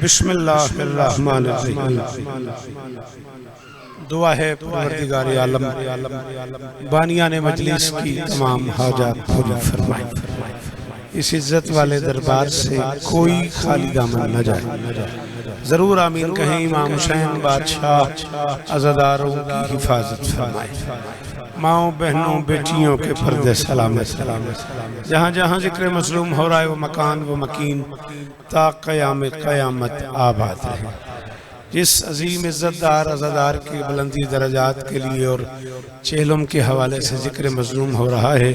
बिस्मिल्लाहिर्रहमानिर्रहीम। दुआ है परवरदिगार आलम बानियाने मजलिस की तमाम हाजात पूरी फरमाए। इस इज्जत वाले दरबार से कोई खाली दामन न जाए। जरूर आमीन कहें। इमाम हुसैन बादशाह अज़ादारों की हिफाजत फरमाए। माओ बहनों बेटियों के पर्दे सलामत। जहाँ जहाँ जिक्र मजलूम हो रहा है वो मकान वो मकीन ता क़यामत आबाद रहे। जिस अजीम इज़्ज़तदार अज़ादार की बुलंदी दरजात के लिए और चेहलम के हवाले से जिक्र मजलूम हो रहा है,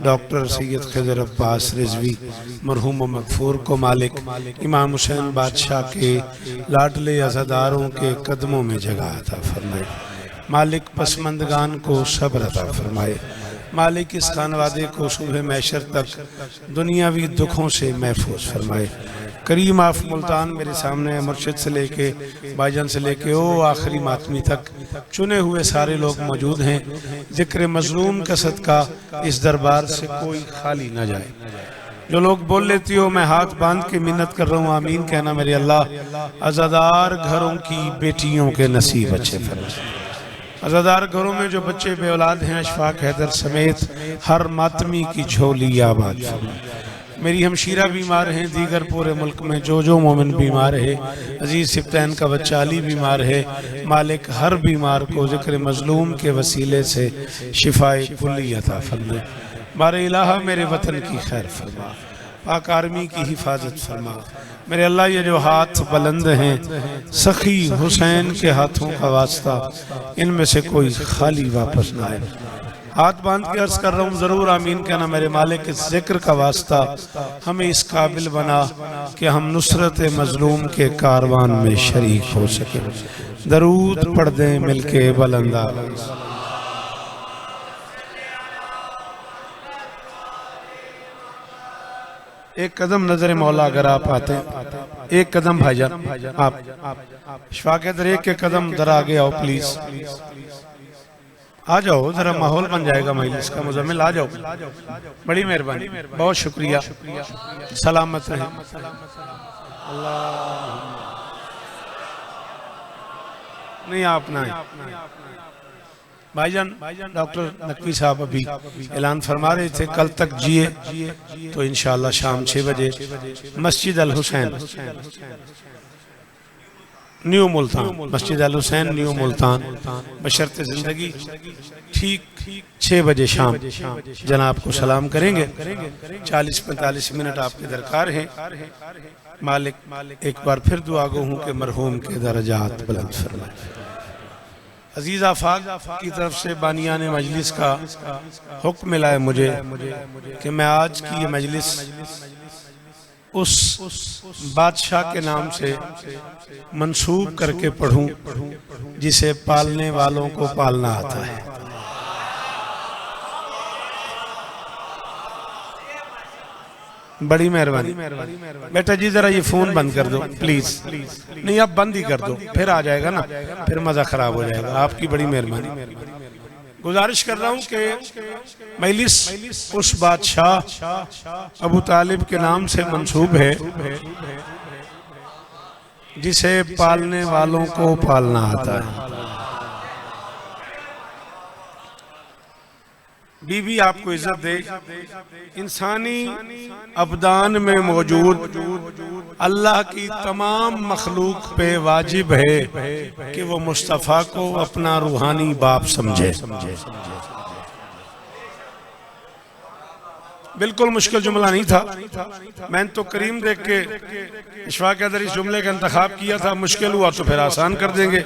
डॉक्टर सैयद खिज़र अब्बास रिज़वी मरहूम मगफूर को मालिक इमाम हुसैन बादशाह के लाडले अज़ादारों के कदमों में जगह अता फरमाए। मालिक पसमंदगान को सब्र अता फरमाए। मालिक इस खानवादे को सुबह मैशर तक दुनियावी दुखों से महफूज फरमाए। करीम आफ मुल्तान मेरे सामने मुर्शिद से लेके भाईजान से लेके ओ आखिरी मातमी तक चुने हुए सारे लोग मौजूद हैं। जिक्र मजलूम का सदका इस दरबार से कोई खाली न जाए। जो लोग बोल लेती हो मैं हाथ बांध के मिन्नत कर रहा हूँ, आमीन कहना मेरे अल्लाह। अज़ादार घरों की बेटियों के नसीब अच्छे फरमाए। अज़ादार घरों में जो बच्चे बे औलाद हैं अशफाक हैदर समेत हर मातमी की झोली आबाद फरमाए। मेरी हमशीरा बीमार हैं, दीगर पूरे मुल्क में जो मोमिन बीमार है, अजीज सिप्तैन का बच्चा अली बीमार है, मालिक हर बीमार को जिक्र मजलूम के वसीले से शिफाए कुल्ली अता फरमाए। बारे इलाहा मेरे वतन की खैर फरमा, पाक आर्मी की हिफाजत फरमा। मेरे अल्लाह ये जो हाथ बुलंद हैं सखी हुसैन के हाथों का वास्ता इनमें से कोई खाली वापस ना आए। हाथ बांध के अर्ज कर रहा हूँ जरूर आमीन कहना मेरे मालिक। इस जिक्र का वास्ता हमें इस काबिल बना कि हम नुसरत मजलूम के कारवान में शरीक हो सके। दरूद पढ़ दें मिलके बुलंदा। एक कदम नजर मौला अगर आप आते हैं, एक कदम भाईजान आप शफाक हैदर एक कदम जरा आगे आओ प्लीज। आ जाओ जरा माहौल बन जाएगा मजलिस का। मुजम्मिल आ जाओ, बड़ी मेहरबानी, बहुत शुक्रिया। सलामत रहे। नहीं आप ना भाईजान। डॉक्टर नकवी साहब अभी ऐलान फरमा रहे थे कल तक जिए तो इंशाअल्लाह शाम 6 बजे मस्जिद अल हुसैन न्यू मुल्तान, मस्जिद अल हुसैन न्यू मुल्तान बशर्ते जिंदगी ठीक 6 बजे शाम जनाब को सलाम करेंगे। 40-45 मिनट आपके दरकार हैं। मालिक एक बार फिर दुआ गो हूँ कि मरहूम के दर्जात बुलंद फरमाए। अजीज आफाक की तरफ से बानियाने मजलिस का हुक्म मिला है मुझे कि मैं आज की ये मजलिस उस बादशाह के नाम से मंसूब करके पढ़ूं जिसे पालने वालों को पालना आता है। बड़ी मेहरबानी। बेटा जी जरा ये फोन बंद कर दो प्लीज। नहीं आप बंद ही कर दो, फिर आ जाएगा ना, फिर मजा खराब हो जाएगा। आपकी बड़ी मेहरबानी। गुजारिश कर रहा हूँ कि मजलिस उस बादशाह अबू तालिब के नाम से मंसूब है जिसे पालने वालों को पालना आता है। बीबी आपको इज्जत दे। इंसानी अबदान में मौजूद अल्लाह की तमाम मखलूक पे वाजिब है कि वो मुस्तफ़ा को अपना रूहानी बाप समझे। बिल्कुल मुश्किल जुमला नहीं था। मैंने तो करीम देख के इशफाक हैदर इस जुमले का इंतखाब किया था। मुश्किल हुआ तो फिर आसान कर देंगे,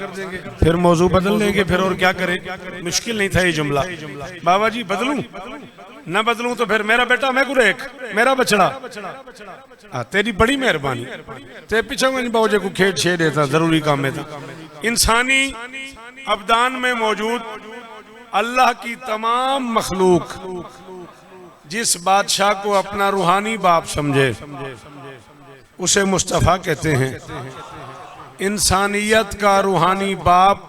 फिर मौजू बदल लेंगे, फिर और क्या करें। मुश्किल नहीं था ये जुमला। बाबा जी बदलूं ना बदलूं तो फिर मेरा बेटा मैं गुरेक मेरा बछड़ा। तेरी बड़ी मेहरबानी। ते पीछे बाबूजी को खेत छे देता जरूरी काम में था। इंसानी अबदान में मौजूद अल्लाह की तमाम मखलूक जिस बादशाह को अपना रूहानी बाप समझे उसे मुस्तफ़ा कहते हैं। इंसानियत का रूहानी बाप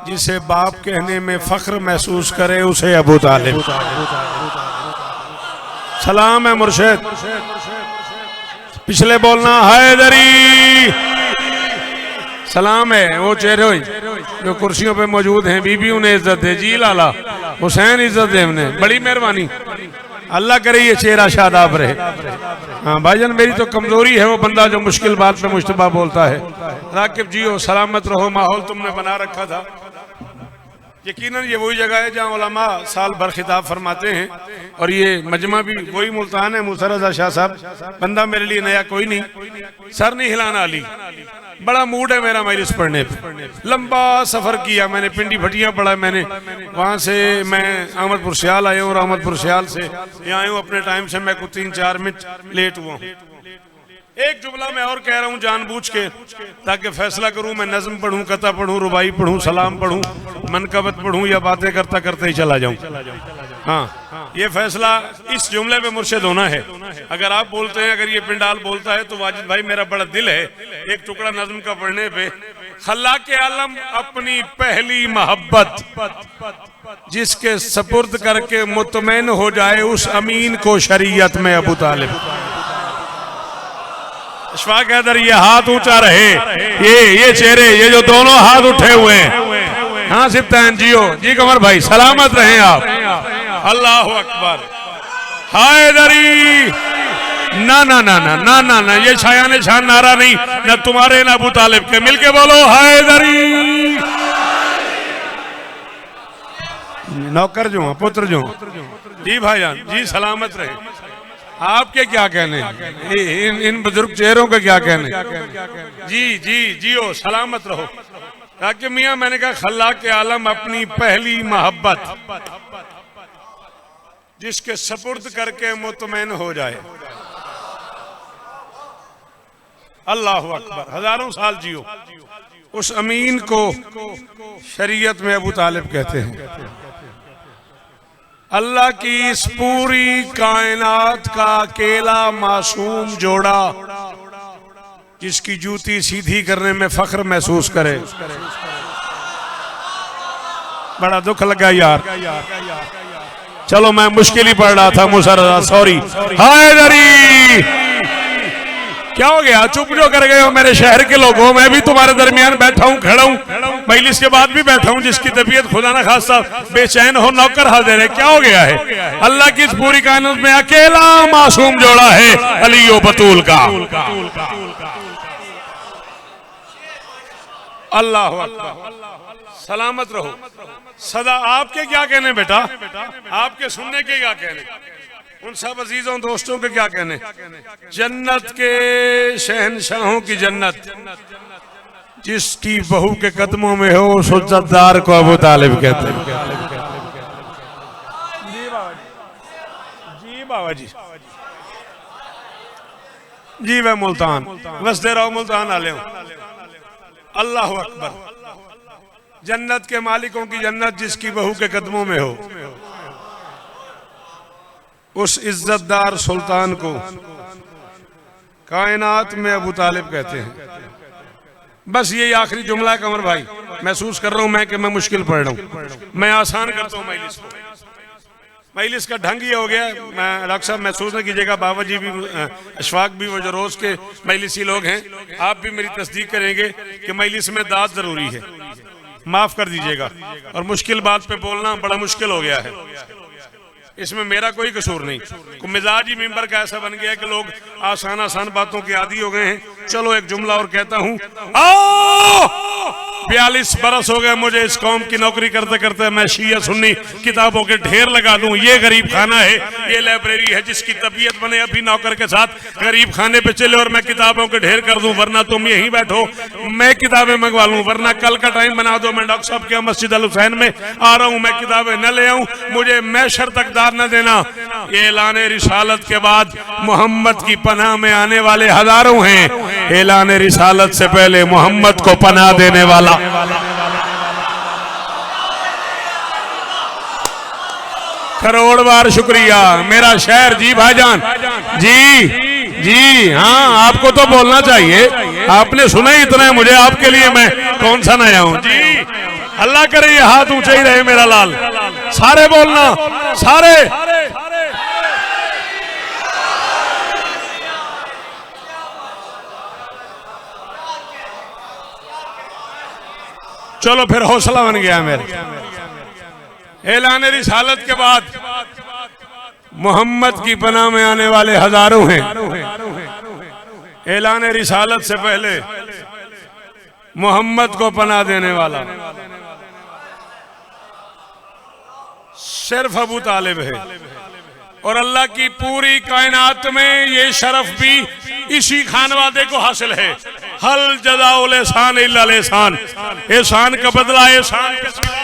जिसे बाप कहने में फख्र महसूस करे उसे अबू तालिब। सलाम है मुर्शिद। पिछले बोलना हैदरी। सलाम है वो चेहरे जो कुर्सियों पे मौजूद हैं, बीबियों ने इज्जत दे। जी लाला हुसैन इज्जत दे उन्हें, बड़ी मेहरबानी। अल्लाह करे ये चेहरा शादाब रहे। हाँ भाईजान, मेरी तो कमजोरी है वो बंदा जो मुश्किल बात पे मुश्तबा बोलता है। राकिब जी हो, सलामत रहो। माहौल तुमने बना रखा था। यकीनन ये वही जगह है जहाँ उलमा साल भर खिताब फरमाते हैं, और ये मजमा भी वही मुल्तान है। मुसर रज़ा शाह साहब, बंदा मेरे लिए नया कोई नहीं, सर नहीं हिलाना अली। बड़ा मूड है मेरा मजलिस पढ़ने पे। लंबा सफर किया मैंने, पिंडी भटियां पढ़ा मैंने, वहां से मैं अहमदपुर सियाल आया हूँ, और अहमदपुर सियाल से यहाँ आया हूँ अपने टाइम से। मैं कुछ 3-4 मिनट लेट हुआ हूँ। एक जुमला मैं और कह रहा हूँ जानबूझ के, ताकि फैसला करूँ मैं नज्म पढ़ूँ, कता पढ़ूँ, रुबाई पढ़ूँ, सलाम पढ़ूँ, मनकबत पढ़ूँ, या बातें करता करते ही चला जाऊँ। हाँ, ये फैसला इस जुमले पे मुर्शिद होना है। अगर आप बोलते हैं, अगर ये पिंडाल बोलता है, तो वाजिद भाई मेरा बड़ा दिल है एक टुकड़ा नज्म का पढ़ने पे। खल्लाके आलम अपनी पहली मोहब्बत, जिसके सपुर्द करके मुतमैन हो जाए उस अमीन को शरीयत में अबू तालिब। अशफाक हैदर, ये हाथ ऊंचा रहे, ये चेहरे, ये जो दोनों हाथ उठे हुए हैं। हाँ सिप्तान जियो जी, कमर भाई सलामत रहे आप। अल्लाह अकबर। हैदरी। ना ना ना ना ना ना ना, ये छाया ने छान नारा नहीं, न तुम्हारे न अबू तालिब के। मिलके बोलो हैदरी। नौकर जो पुत्र जो जी भाईजान जी, सलामत रहे। आपके क्या कहने, इन बुजुर्ग चेहरों के क्या कहने। जी जी जियो, सलामत रहो। ताकि मियाँ मैंने कहा खल्लाके आलम अपनी पहली मोहब्बत, जिसके सपुर्द करके मुतमैन हो जाए। अल्लाह अकबर। हजारों साल जियो। उस अमीन को शरीयत में अबू तालिब कहते हैं। अल्लाह की इस पूरी कायनात का अकेला मासूम जोड़ा, जिसकी जूती सीधी करने में फख्र महसूस करे। बड़ा दुख लगा यार। चलो मैं मुश्किल ही पढ़ रहा था मुसर, सॉरी। हैदरी। क्या हो गया, चुप जो कर गए हो मेरे शहर के लोगों। मैं भी तुम्हारे दरमियान बैठा हूँ, खड़ा हूँ, मजलिस के बाद भी बैठा हूँ। जिसकी तबीयत खुदा ना खासा बेचैन हो, नौकर हाजिर है। क्या हो गया है। अल्लाह की इस पूरी कायनात में अकेला मासूम जोड़ा है अली ओ बतूल का। अल्लाह अकबर। सलामत रहो सदा। आपके क्या कहने बेटा, आपके सुनने के क्या कहने, उन सब अजीजों दोस्तों के क्या कहने। जन्नत के शहनशाहों की जन्नत, जिसकी बहू के कदमों में हो उस इज्जतदार को अबू तालिब कहते हैं। जी बाबा जी, जी वह मुल्तान वसदे रहो, मुल्तान आले हूं। अल्लाह अकबर। जन्नत के मालिकों की जन्नत, जिसकी बहू के कदमों में हो, उस इज्जतदार सुल्तान को कायनात में अबू तालिब कहते हैं। बस ये आखिरी जुमला है कमर भाई। महसूस कर रहा हूं मैं कि मैं मुश्किल पढ़ रहा हूं। मैं आसान करता हूं मजलिस को। मजलिस का ढंग ये हो गया। मैं डॉक्टर साहब महसूस नहीं कीजिएगा, बाबा जी भी, अशफाक भी, वो जो रोज के मजलिसी लोग हैं, आप भी मेरी तस्दीक करेंगे कि मजलिस में दाद जरूरी है। माफ कर दीजिएगा। और मुश्किल बात पे बोलना बड़ा मुश्किल हो गया है। इसमें मेरा कोई कसूर नहीं। मिजाज ही मिंबर का ऐसा बन गया है कि लोग आसान आसान बातों के आदी हो गए हैं। चलो एक जुमला और कहता हूं। 42 बरस हो गए मुझे इस कौम की नौकरी करते करते। मैं शिया सुन्नी किताबों के ढेर लगा दूं। ये गरीब खाना है, ये लाइब्रेरी है, जिसकी तबीयत बने अभी नौकर के साथ गरीब खाने पे चले और मैं किताबों के ढेर कर दूं। वरना तुम यहीं बैठो, मैं किताबें मंगवा लूं। वरना कल का टाइम बना दो, मैं डॉक्टर साहब के मस्जिद अल हुसैन में आ रहा हूं, मैं किताबें न ले आऊं, मुझे मैशर तक दार न देना। ऐलान रिसालत के बाद मोहम्मद की पनाह में आने वाले हजारों हैं। ऐलान रिसालत से पहले मोहम्मद को पनाह देने वाला। करोड़ बार शुक्रिया मेरा शहर। जी भाईजान जी जी, हाँ आपको तो बोलना चाहिए। आपने सुना ही इतना है मुझे, आपके लिए मैं कौन सा नया हूं जी। अल्लाह करे ये हाथ ऊंचे ही रहे मेरा लाल, सारे बोलना, सारे। चलो फिर हौसला बन गया मेरा। ऐलान रिसालत के बाद मोहम्मद की पनाह में आने वाले हजारों हैं। ऐलान रिसालत से पहले मोहम्मद को पनाह देने वाला सिर्फ अबू तालिब है, और अल्लाह की पूरी कायनात में ये शरफ भी इसी खानवादे को हासिल है। हल जज़ाउल एहसान इल्ला एहसान, एहसान का बदला एहसान के सिवा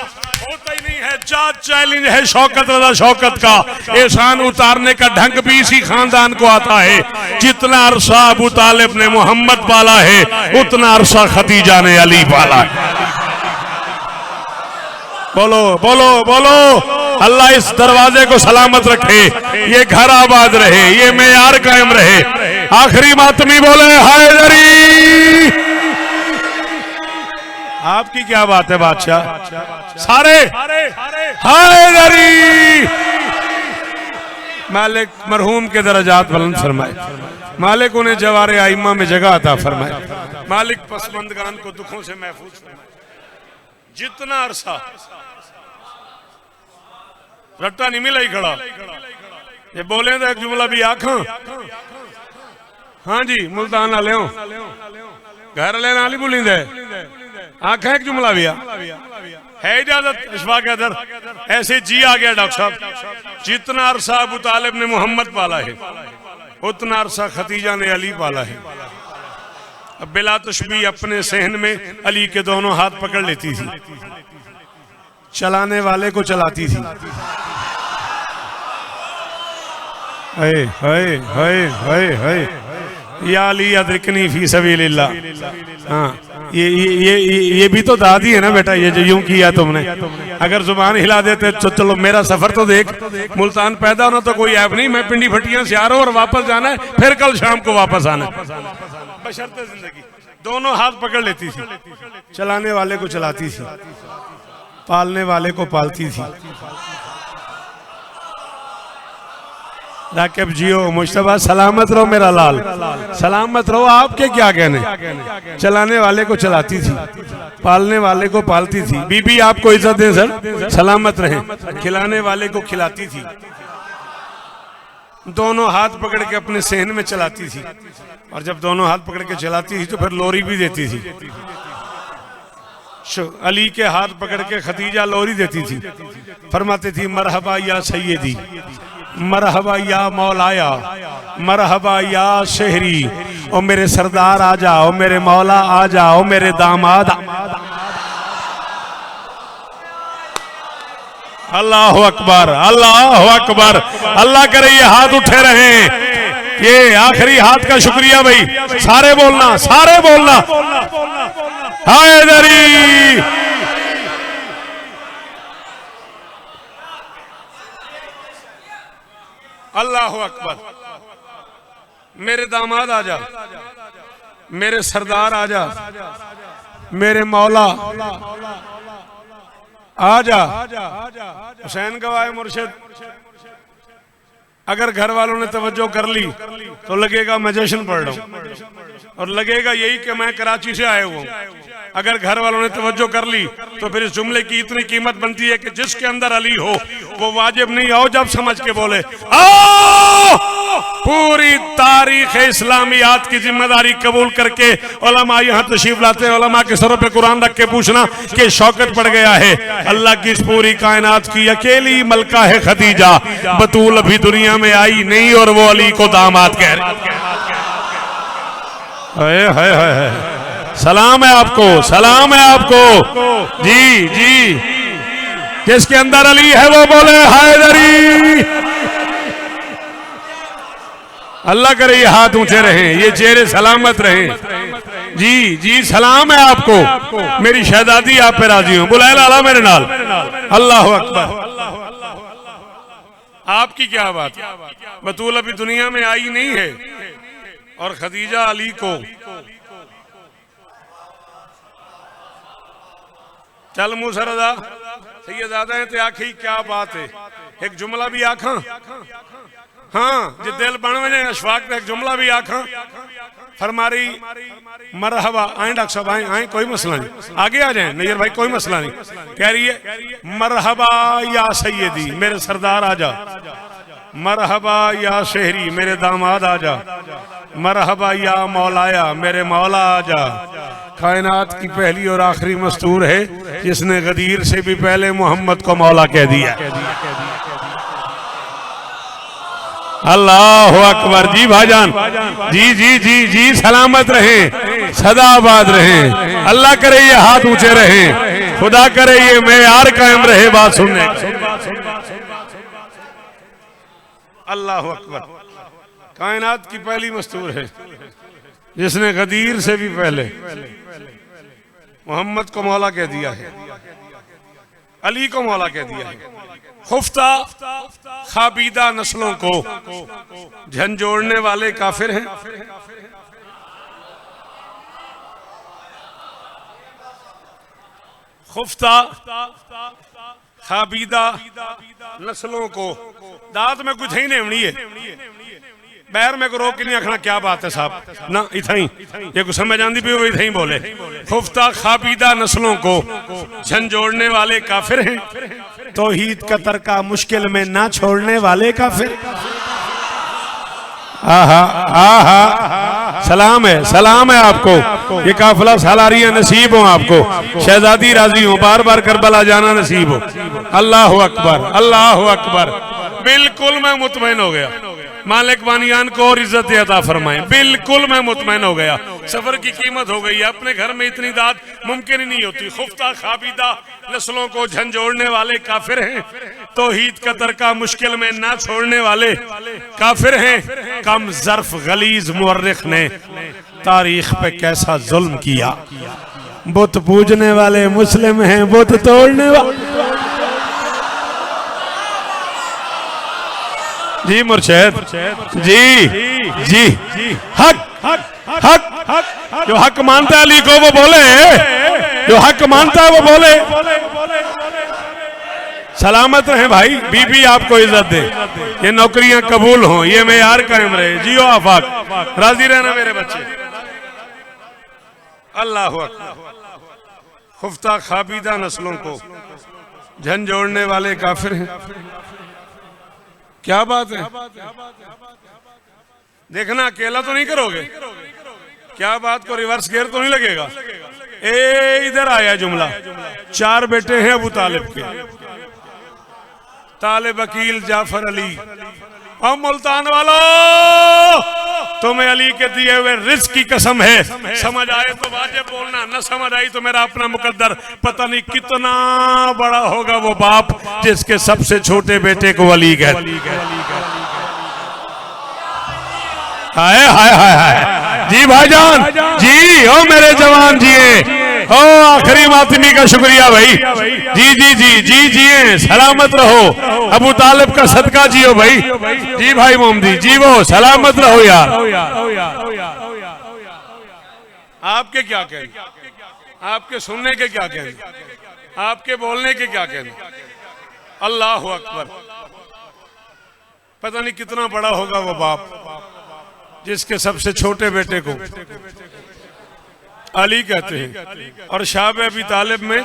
होता ही नहीं है। जात चैलेंज है शौकत रजा शौकत का, एहसान उतारने का ढंग भी इसी खानदान को आता है। जितना अरसा अबू तालिब ने मोहम्मद पाला है, उतना अरसा खदीजा ने अली पाला है। बोलो बोलो बोलो, अल्लाह इस दरवाजे को सलामत रखे, ये घर आबाद रहे, ये मेयार कायम रहे। आखिरी मातमी बोले हैदरी। आपकी क्या बात है बादशाह, सारे हैदरी। मालिक मरहूम के दरजात बुलंद फरमाए, मालिक उन्हें जवारे आइमा में जगह अता फरमाए, मालिक पसमंदगान को दुखों से महफूज फरमाए। जितना अरसा रट्टा नहीं मिला ही खड़ा, ये बोले तो एक जुमला भी आखा। हाँ जी, मुल्तान आले घर लेना नहीं भूली दे, आखा एक जुमला भी है। इजाजत इशफाक अदर, ऐसे जी आ गया डॉक्टर साहब। जितना अरसा अबू तालिब ने मोहम्मद पाला है, उतना अरसा खदीजा ने अली पाला है। अब बिला तशबीह अपने सहन में अली के दोनों हाथ पकड़ लेती थी, चलाने वाले को चलाती थी। हाय हाय हाय हाय हाय, या अली अदरिकनी फी सबीलिल्लाह। हाँ, ये भी तो दादी है ना बेटा, ये जो यूं किया तुमने। अगर जुबान हिला देते तो चलो मेरा सफर तो देख। मुल्तान पैदा होना तो कोई ऐप नहीं, मैं पिंडी भट्टियां से आ रहा हूं और वापस जाना है, फिर कल शाम को वापस आना है, बशर्ते जिंदगी। दोनों हाथ पकड़ लेती थी, चलाने वाले को चलाती थी, पालने वाले को पालती थी। राकिब जियो मुश्तबा, सलामत रहो मेरा लाल, सलामत रहो। आपके क्या कहने, चलाने वाले को चलाती थी, पालने वाले को पालती थी। बीबी आपको इज्जत दें सर, सलामत रहें। खिलाने वाले को खिलाती थी, दोनों हाथ पकड़ के अपने सहन में चलाती थी। और जब दोनों हाथ पकड़ के चलाती थी तो फिर लोरी भी देती थी। अली के हाथ पकड़ के खदीजा लोरी देती थी, फरमाती थी मरहबा या सैयदी, मरहबा या मौलाया, मरहबा या शहरी। ओ मेरे सरदार आ जाओ, मेरे मौला आ जाओ, मेरे दामाद। अल्लाह अकबर, अल्लाह अकबर। अल्लाह करे ये हाथ उठे रहे, ये आखिरी हाथ का शुक्रिया भाई। सारे बोलना, सारे बोलना हैदरी। अल्लाह अकबर। मेरे दामाद आ जा, मेरे सरदार आ जा, मेरे मौला आ जा। हुसैन गवाए मुर्शिद। अगर घर वालों ने तवज्जो कर ली तो लगेगा मैं जश्न पढ़ रहा हूं, और लगेगा यही कि मैं कराची से आया हुआ हूं। अगर घर वालों ने तवज्जो कर ली तो फिर इस जुमले की इतनी कीमत बनती है कि जिसके अंदर अली हो वो वाजिब नहीं आओ जब समझ के बोले आओ। पूरी तारीख इस्लामियात की जिम्मेदारी कबूल करके उलमा यहाँ तशरीफ लाते हैं। उलमा के सरों पे कुरान रख के पूछना कि शौकत पड़ गया है। अल्लाह की इस पूरी कायनात की अकेली मलका है खदीजा, बतूल अभी दुनिया में आई नहीं और वो अली को दामाद कह रही। सलाम है आपको, सलाम है आपको। जी जी, जिसके अंदर अली है वो बोले हैदरी। अल्लाह करे ये हाथ ऊंचे रहे, ये चेहरे सलामत रहे। जी जी, सलाम है आपको। मेरी शहजादी आप पे राजी हूं, बुलाए लाला मेरे नाल। अल्लाह अकबर। आपकी क्या बात, बतूल अभी दुनिया में आई नहीं है और खदीजा अली को चल मूसा रजा सैयदादा है ते आखी क्या बात है, एक जुमला भी आखा हाँ जो दिल बन वजे अशफाक एक जुमला भी आखा फरमारी मरहबा। आए डॉक्टर साहब आए आए कोई मसला नहीं, आगे आ जाए नैयर भाई कोई मसला नहीं। कह रही है मरहबा या सैयदी मेरे सरदार आजा, मरहबा या शहरी मेरे दामाद आजा, मरहबा या मौलाया मेरे मौला आजा। कायनात की पहली और आखिरी मस्तूर है जिसने गदीर से भी पहले मोहम्मद को मौला कह दिया। अल्लाह अकबर। जी भाईजान जी जी जी जी सलामत रहे, सदाबाद रहे, अल्लाह करे ये हाथ ऊंचे रहे, खुदा करे ये मेयार कायम रहे बात सुनने। अल्लाह अकबर। कायनात की पहली मस्तूर है जिसने गदीर से भी पहले मोहम्मद को मौला कह दिया है, अली को मौला कह दिया है। खुफ्ता खाबीदा नस्लों को झंझोड़ने वाले काफिर हैं। खुफ्ता खाबीदा नस्लों को दात में कुछ ही नहीं है, बैर में को रोक के नहीं आखना क्या बात है साहब ना, इथा ही ये कुछ समझ आंदी भी वो इथा ही बोले। खुफ्ता खाबीदा नस्लों को झंझोड़ने वाले काफिर हैं, तौहीद का तरका मुश्किल में ना छोड़ने वाले काफिर। आहा आहा सलाम है आपको, ये काफिला सालारिया नसीब हो आपको, शहजादी राजी हो, बार बार करबला जाना नसीब हो। अल्लाह अकबर अल्लाह अकबर। बिल्कुल मैं मुतमईन हो गया, मालिक बानियान को और इज्जत अता फरमाए। बिल्कुल मैं मुतमईन हो गया, सफर की कीमत हो गई है, अपने घर में इतनी दाद मुमकिन ही नहीं होती। खुफ्ता खाबीदा नस्लों को झंझोड़ने वाले काफिर हैं, तौहीद का तरका मुश्किल में ना छोड़ने वाले काफिर हैं। कम ज़र्फ गलीज मुअर्रिख ने तारीख पे कैसा जुल्म किया, बुत पूजने वाले मुस्लिम हैं, बुत तोड़ने वाले। जी मुर्शद जी जी हक हक हक हक। जो हक मानता है अली को वो बोले, जो हक मानता है वो बोले। सलामत रहे भाई, बीबी आपको इज्जत दे, ये नौकरियां कबूल हों, ये मेयार कायम रहे, जियो आफाक, राजी रहना मेरे बच्चे। अल्लाह अकबर। खुफ्ता खाबीदा नस्लों को झंझोड़ने वाले काफिर हैं। क्या बात है, देखना अकेला तो नहीं करोगे, क्या बात को रिवर्स गियर तो नहीं लगेगा। ए इधर आया जुमला, चार बेटे हैं अबू तालिब के, तालिब अकील जाफर अली। और मुल्तान वालों तुम्हें अली के दिए हुए रिज़्क़ की कसम है, समझ आए तो वाजिब बोलना, न समझ आई तो मेरा अपना मुकद्दर। पता नहीं कितना बड़ा होगा वो बाप जिसके सबसे छोटे बेटे को अली कहते। हाय हाय हाय हाय। जी भाईजान जी, ओ मेरे जवान जिए, ओ आखिरी मातमी का शुक्रिया भाई। जी जी जी जी जिए, सलामत रहो, अबू तालिब का सदका जियो भाई। जी भाई मोहम्मदी जी वो सलामत रहो यार। आपके क्या कहने, आपके सुनने के क्या कहने, आपके बोलने के क्या कहने। अल्लाह अकबर। पता नहीं कितना बड़ा होगा वो बाप जिसके सबसे छोटे बेटे को अली कहते हैं। और शाब अबी तालिब में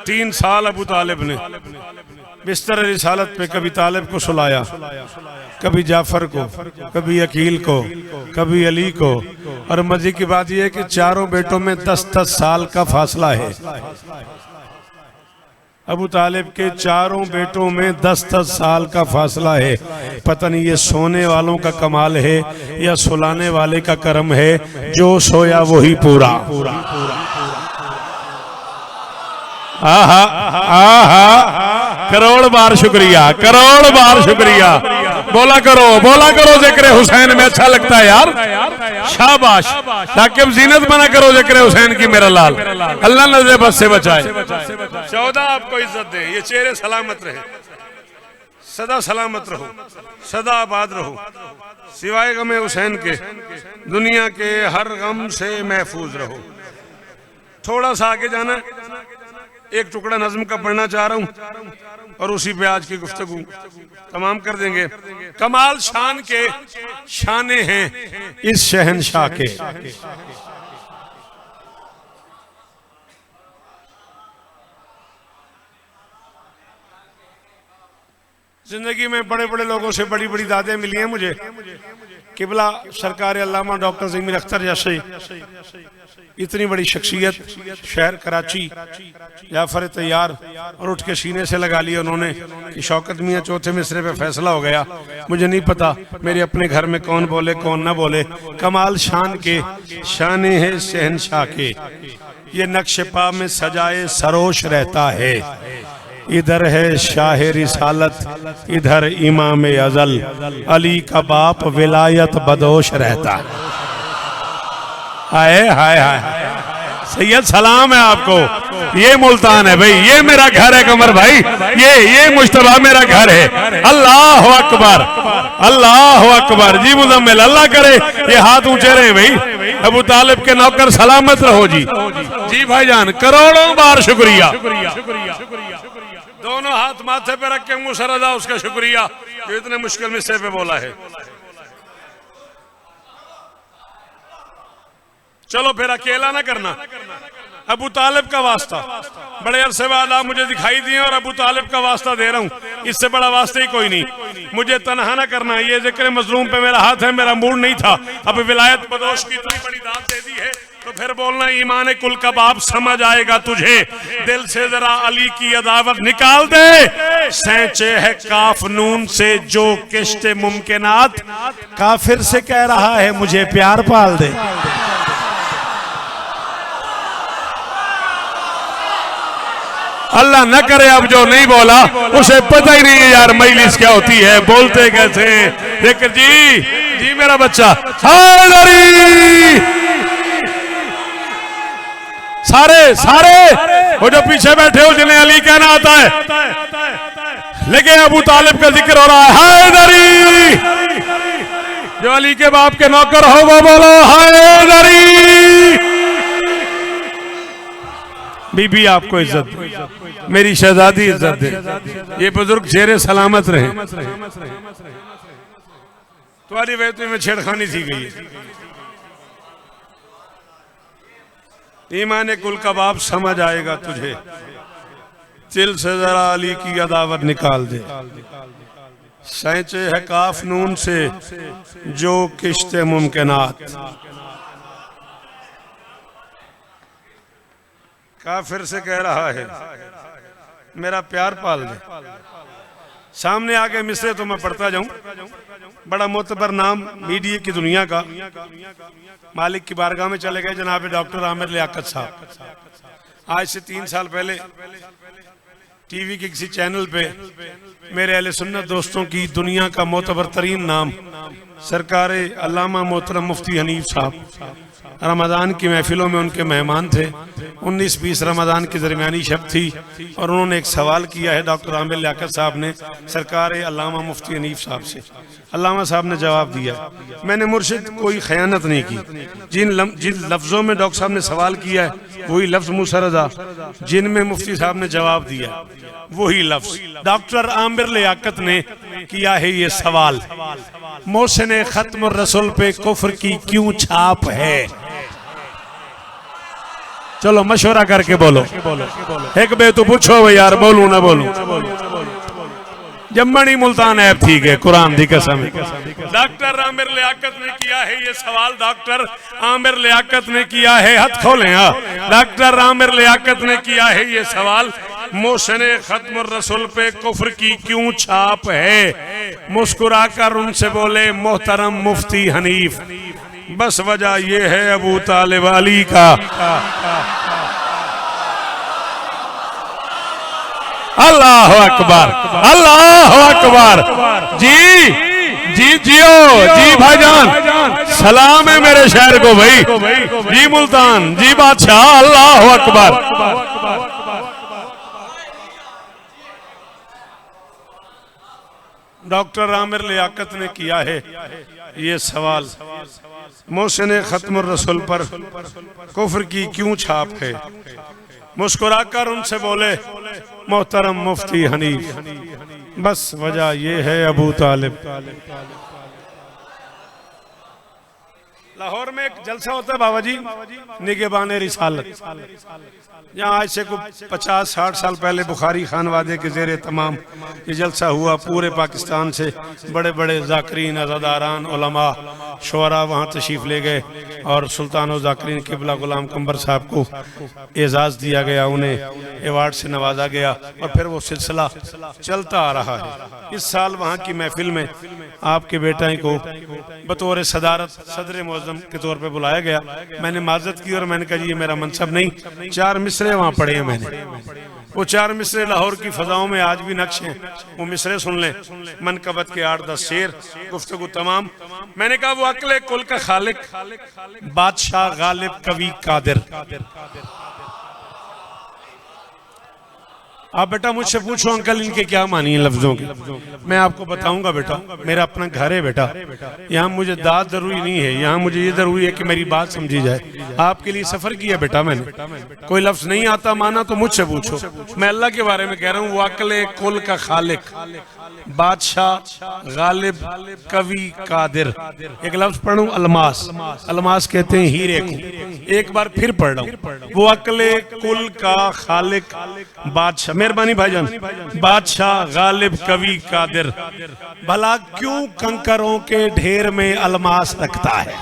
3 साल अबू तालिब ने बिस्तर रिसालत पे कभी तालिब को सुलाया, कभी जाफर को, कभी अकील को, कभी अली को। और मजे की बात यह है कि चारों बेटों में 10-10 साल का फासला है। अबू तालिब के चारों बेटों में 10-10 साल का फासला है। पता नहीं ये सोने वालों का कमाल है या सुलाने वाले का करम है, जो सोया वही पूरा। आहा आहा, करोड़ बार शुक्रिया, करोड़ बार शुक्रिया। बोला करो जिक्र हुसैन में अच्छा लगता है यार, शाबाश। ताकि जीनत बना करो जिक्र हुसैन की मेरा लाल, अल्लाह नजर बस से बचाए। 14 आपको इज्जत दे, ये चेहरे सलामत रहे, सदा सलामत रहो, सदा आबाद रहो, सिवाय गम हुसैन के दुनिया के हर गम से महफूज रहो। थोड़ा सा आगे जाना, एक टुकड़ा नज्म का पढ़ना चाह रहा हूं और उसी पे आज की गुफ्तगू तमाम कर देंगे। कमाल शान के शाने हैं इस शहनशाह के, जिंदगी में बड़े बड़े लोगों से बड़ी बड़ी दादें मिली हैं मुझे। किबला सरकार अल्लामा डॉक्टर ज़मीर अख्तर जैसे इतनी बड़ी शख्सियत, शहर कराची, जाफर तैयार, और उठ के सीने से लगा लिया उन्होंने कि शौकत मियाँ चौथे मिसरे पे फैसला हो गया। मुझे नहीं पता मेरे अपने घर में कौन बोले कौन ना बोले। कमाल शान के शाने है शहनशाह के, ये नक्श पा में सजाए सरोश रहता है। इधर है शाह रिसालत, इधर इमाम अजल, अली का बाप विलायत बदोश रहता है। हाय हाय हाय सैयद सलाम है आपको। ये मुल्तान है भाई, ये मेरा घर है कमर भाई, ये मुश्तबा मेरा घर है। अल्लाह अकबर, अल्लाह अकबर। जी मुजम्मिल, अल्लाह करे ये हाथ ऊंचे रहे भाई। अबू तालिब के नौकर सलामत रहो जी। जी भाईजान, करोड़ों बार शुक्रिया। दोनों हाथ माथे पे रख के मुसरदा उसका शुक्रिया जो इतने मुश्किल मिसरे पे बोला है। चलो फिर अकेला ना करना। अबू तालिब का वास्ता बड़े अरसे बाद आप मुझे दिखाई दिए और अबू तालिब का वास्ता दे रहा हूँ, इससे बड़ा वास्ता ही कोई नहीं। मुझे तनहा ना करना, ये जिक्र मजलूम पे मेरा हाथ है, मेरा मूड नहीं था। अब विलायत बदोश की इतनी बड़ी दात दे दी है तो फिर बोलना ईमान कुल का बाप समझ आएगा तुझे। दिल से जरा अली की अदावत निकाल दे। सैंचे है काफ नून से जो किश्ते मुमकिनात, काफिर से कह रहा है मुझे प्यार पाल दे। अल्लाह न करे अब जो नहीं बोला उसे पता ही नहीं है यार मजलिस क्या होती है, बोलते कैसे। जिक्र जी, जी मेरा बच्चा हैदरी। सारे सारे वो जो पीछे बैठे हो जिन्हें अली कहना आता है, लेकिन अबू तालिब का जिक्र हो रहा है। हैदरी, जो अली के बाप के नौकर हो वो बोलो हैदरी। बीबी आपको इज्जत दे, मेरी शहजादी इज्जत दे, ये बुजुर्ग चेहरे सलामत रहे। तुम्हारी बेटी में छेड़खानी थी गई। ईमान कुल का बाप समझ आएगा तुझे, दिल से जरा अली की अदावत निकाल दे। सैंचे है काफ नून से जो किश्ते मुमकिनात, काफिर से कह रहा है मेरा प्यार पाल दे। सामने आगे मिसरे तो मैं पढ़ता जाऊं। बड़ा मोतबर नाम मीडिया की दुनिया का, मालिक की बारगाह में चले गए जनाब डॉक्टर आमिर लियाकत साहब। आज से 3 साल पहले टीवी के किसी चैनल पे मेरे अहले सुन्नत दोस्तों की दुनिया का मोतबर तरीन नाम सरकार अल्लामा मोहतरम मुफ्ती हनीफ साहब रमज़ान की महफिलों में उनके मेहमान थे। 19-20 रमज़ान की दरमियानी शब थी और उन्होंने एक सवाल किया है डॉक्टर आमिर लियाकत साहब ने सरकार अल्लामा मुफ्ती हनीफ साहब से। अल्लामा साहब ने जवाब दिया, मैंने मुर्शिद कोई खयानत नहीं की। जिन लफ्ज़ों में डॉक्टर साहब ने सवाल किया है वही लफ्ज़ मुसरदा जिनमें मुफ्ती साहब ने जवाब दिया वही लफ्ज़। डॉक्टर आमिर लियाकत ने किया है ये सवाल, मोहसिन खत्म रसूल पे कुफ्र की क्यों छाप है। चलो मशवरा करके बोलो, एक बे तो पूछो भाई यार, बोलूं ना बोलूं। जम्मनी मुल्तान ऐप ठीक है, कुरान दी कसम। डॉक्टर आमिर लियाकत ने किया है ये सवाल, डॉक्टर आमिर लियाकत ने किया है, हाथ खोलें। डॉक्टर आमिर लियाकत ने किया है ये सवाल, मोहसिन खत्म रसूल पे कुफ्र की क्यों छाप है। मुस्कुरा कर उनसे बोले मोहतरम मुफ्ती हनीफ, बस वजह ये है अबू तालिब अली का। अल्लाह अकबर, अल्लाह अकबर। जी जी जियो जी भाईजान, सलाम है मेरे शहर को भाई। जी मुल्तान, जी बादशाह, अल्लाह अकबर। डॉक्टर आमिर लियाकत ने किया है ये सवाल, मोहसिन खत्म रसूल पर कुफ्र की क्यों छाप है। मुस्कुराकर उनसे बोले, मोहतरम मुफ्ती हनीफ, बस वजह ये है अबू तालिब। लाहौर में एक जलसा होता है बाबा जी, निगहबाने रिसालत। यहाँ आज से कुछ 50-60 साल पहले बुखारी खानवादे के जेर तमाम ये जलसा हुआ। पूरे पाकिस्तान से बड़े बड़े जाकरीन, अज़ादारान, उलमा, शुअरा वहाँ तशरीफ़ ले गए और सुल्तान व जाकरीन क़िबला गुलाम कंबर साहब को एजाज़ दिया गया, उन्हें एवार्ड से नवाजा गया और फिर वो सिलसिला चलता आ रहा है। इस साल वहाँ की महफिल में आपके बेटे को बतौर सदारत सदर मुअज़्ज़म के तौर पे बुलाया गया। मैंने माजरत की और मैंने कहा जी ये मेरा मनसब नहीं, 4 मिसरे वहाँ पढ़े हैं मैंने। वो 4 मिसरे लाहौर की फजाओं में आज भी नक्श हैं, वो मिसरे सुन लें। मनकबत के 8-10 शेर, गुफ्तगू तमाम। मैंने कहा वो अक्ल कुल का खालिक, बादशाह, गालिब, कवि, कादिर। आप बेटा मुझसे पूछो अंकल इनके क्या मानी है लफ्जों के, मैं आपको बताऊंगा बेटा। मेरा अपना घर है बेटा, यहाँ मुझे दाद जरूरी नहीं है, यहाँ मुझे ये जरूरी है कि मेरी बात समझी जाए। आपके लिए सफर किया बेटा मैंने, कोई लफ्ज नहीं आता माना तो मुझसे पूछो। मैं अल्लाह के बारे में कह रहा हूँ, वो अक्ल कुल का खालिक, बादशाह, गालिब, कवि, कादिर। एक लफ्ज पढ़ूं, अलमास। अलमास कहते हैं हीरे को। एक बार फिर पढ़ रहा हूँ, वो अक्ल कुल का खालिक, बादशाह, मेहरबानी भाईजान, बादशाह, गालिब, कवि, कादिर। भला क्यों कंकरों के ढेर में अलमास रखता है?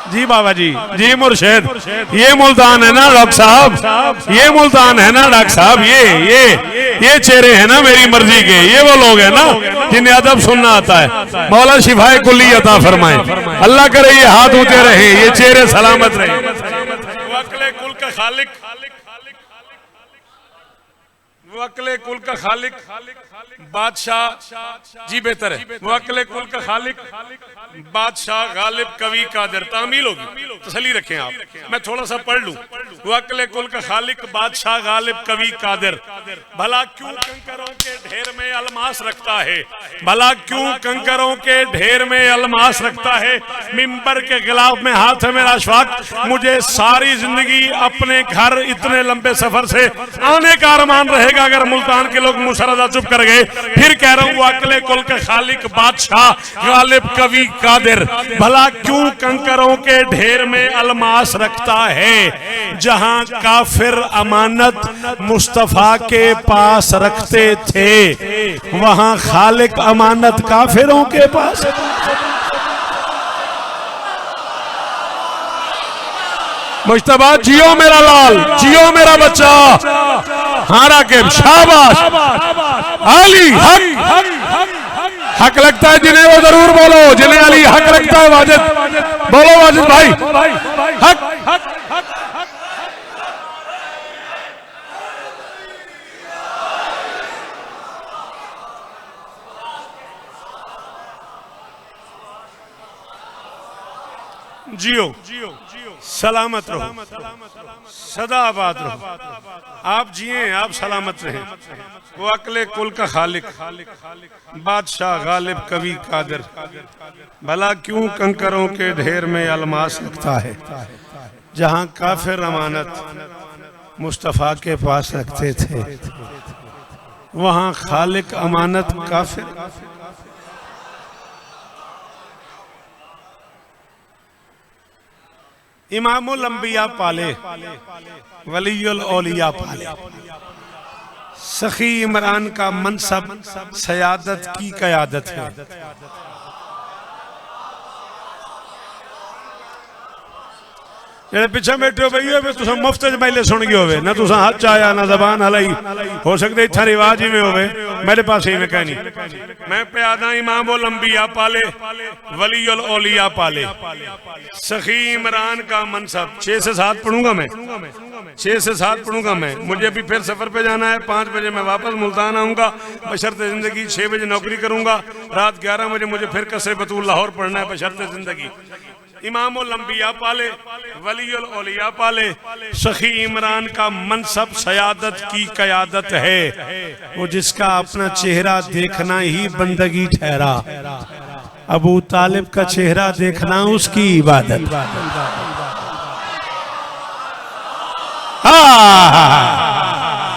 जी बाबा जी, जी मुर्शिद, ये मुल्तान है ना डॉक्टर साहब, ये मुल्तान है ना डॉक्टर साहब, ये चेहरे हैं ना मेरी मर्जी के, ये वो लोग हैं ना जिन्हें अदब सुनना आता है। मौला शिफाए कुल्ली अता फरमाए, अल्लाह करे ये हाथ ऊंचे रहे, ये चेहरे सलामत रहे। वक्ले कुल का खालिक, वक्ले कुल का खालिक, बादशाह, जी बेहतर है, वक्ले कुल का खालिक, बादशाह, गालिब, कवि, कादिर। तामील होगी, तसल्ली रखें आप, मैं थोड़ा सा पढ़ लूं। वक्ले कुल का खालिक, बादशाह, गालिब, कवि, कादिर। भला क्यों कंकरों के ढेर में अलमास रखता है? भला क्यों कंकरों के ढेर में अलमास रखता है? मिंबर के गिलाफ में हाथ है मेरा अशफाक, मुझे सारी जिंदगी अपने घर इतने लंबे सफर से आने का अरमान रहेगा अगर मुल्तान के लोग मुशर्रदा चुप कर गए। फिर कह रहा हूँ, अक्ले कुल का खालिक, बादशाह, गालिब, कवि, कादिर। भला क्यों कंकरों के ढेर में अलमास रखता है? जहां काफिर अमानत मुस्तफा के पास रखते थे, वहां खालिक अमानत काफिरों के पास। मुश्तबा जियो मेरा लाल, जियो मेरा बच्चा। हाँ राकिब, शाबाश। अली हक, हक लगता है जिन्हें वो जरूर बोलो, जिन्हें अली हक लगता है। वाजिद बोलो, वाजिद भाई, हक। जियो, सलामत रहो, सदा आबाद रहो। आप जिए, आप सलामत रहें। वो अक्ले कुल का खालिक, बादशाह, गालिब, कवि, कादिर। भला क्यों कंकरों के ढेर में अलमास रखता है? जहां काफिर अमानत मुस्तफा के पास रखते थे, वहां खालिक अमानत काफिर। इमामुल अंबिया पाले, वलीउल औलिया पाले। सखी इमरान का मनसब सयादत की कयादत है। जेड़े पिछे बैठे हो भैया तुसा मुफ्त च पहले सुन गए होवे ना, तुसा हाथ चाया ना जबान हलाई, हो सकता इतना रिवाज ही में होवे, मेरे पास ही में कहनी। मैं पे आदा इमामुल अंबिया पाले, वलीउल औलिया पाले। सखी इमरान का मनसब 6 से 7 पढ़ूंगा मैं, 6 से 7 पढ़ूंगा मैं। मुझे अभी फिर सफर पे जाना है, 5 बजे मैं वापस मुल्तान आऊंगा, बशर्ते जिंदगी। 6 बजे नौकरी करूंगा, रात 11 बजे मुझे फिर कसरे बतूल लाहौर पढ़ना है, बशर्ते जिंदगी। इमामुल अंबिया पाले, वलीउल औलिया पाले। सखी इमरान का मनसब सयादत की कयादत है, वो जिसका अपना चेहरा देखना ही बंदगी ठहरा। अबू तालिब का चेहरा देखना उसकी इबादत।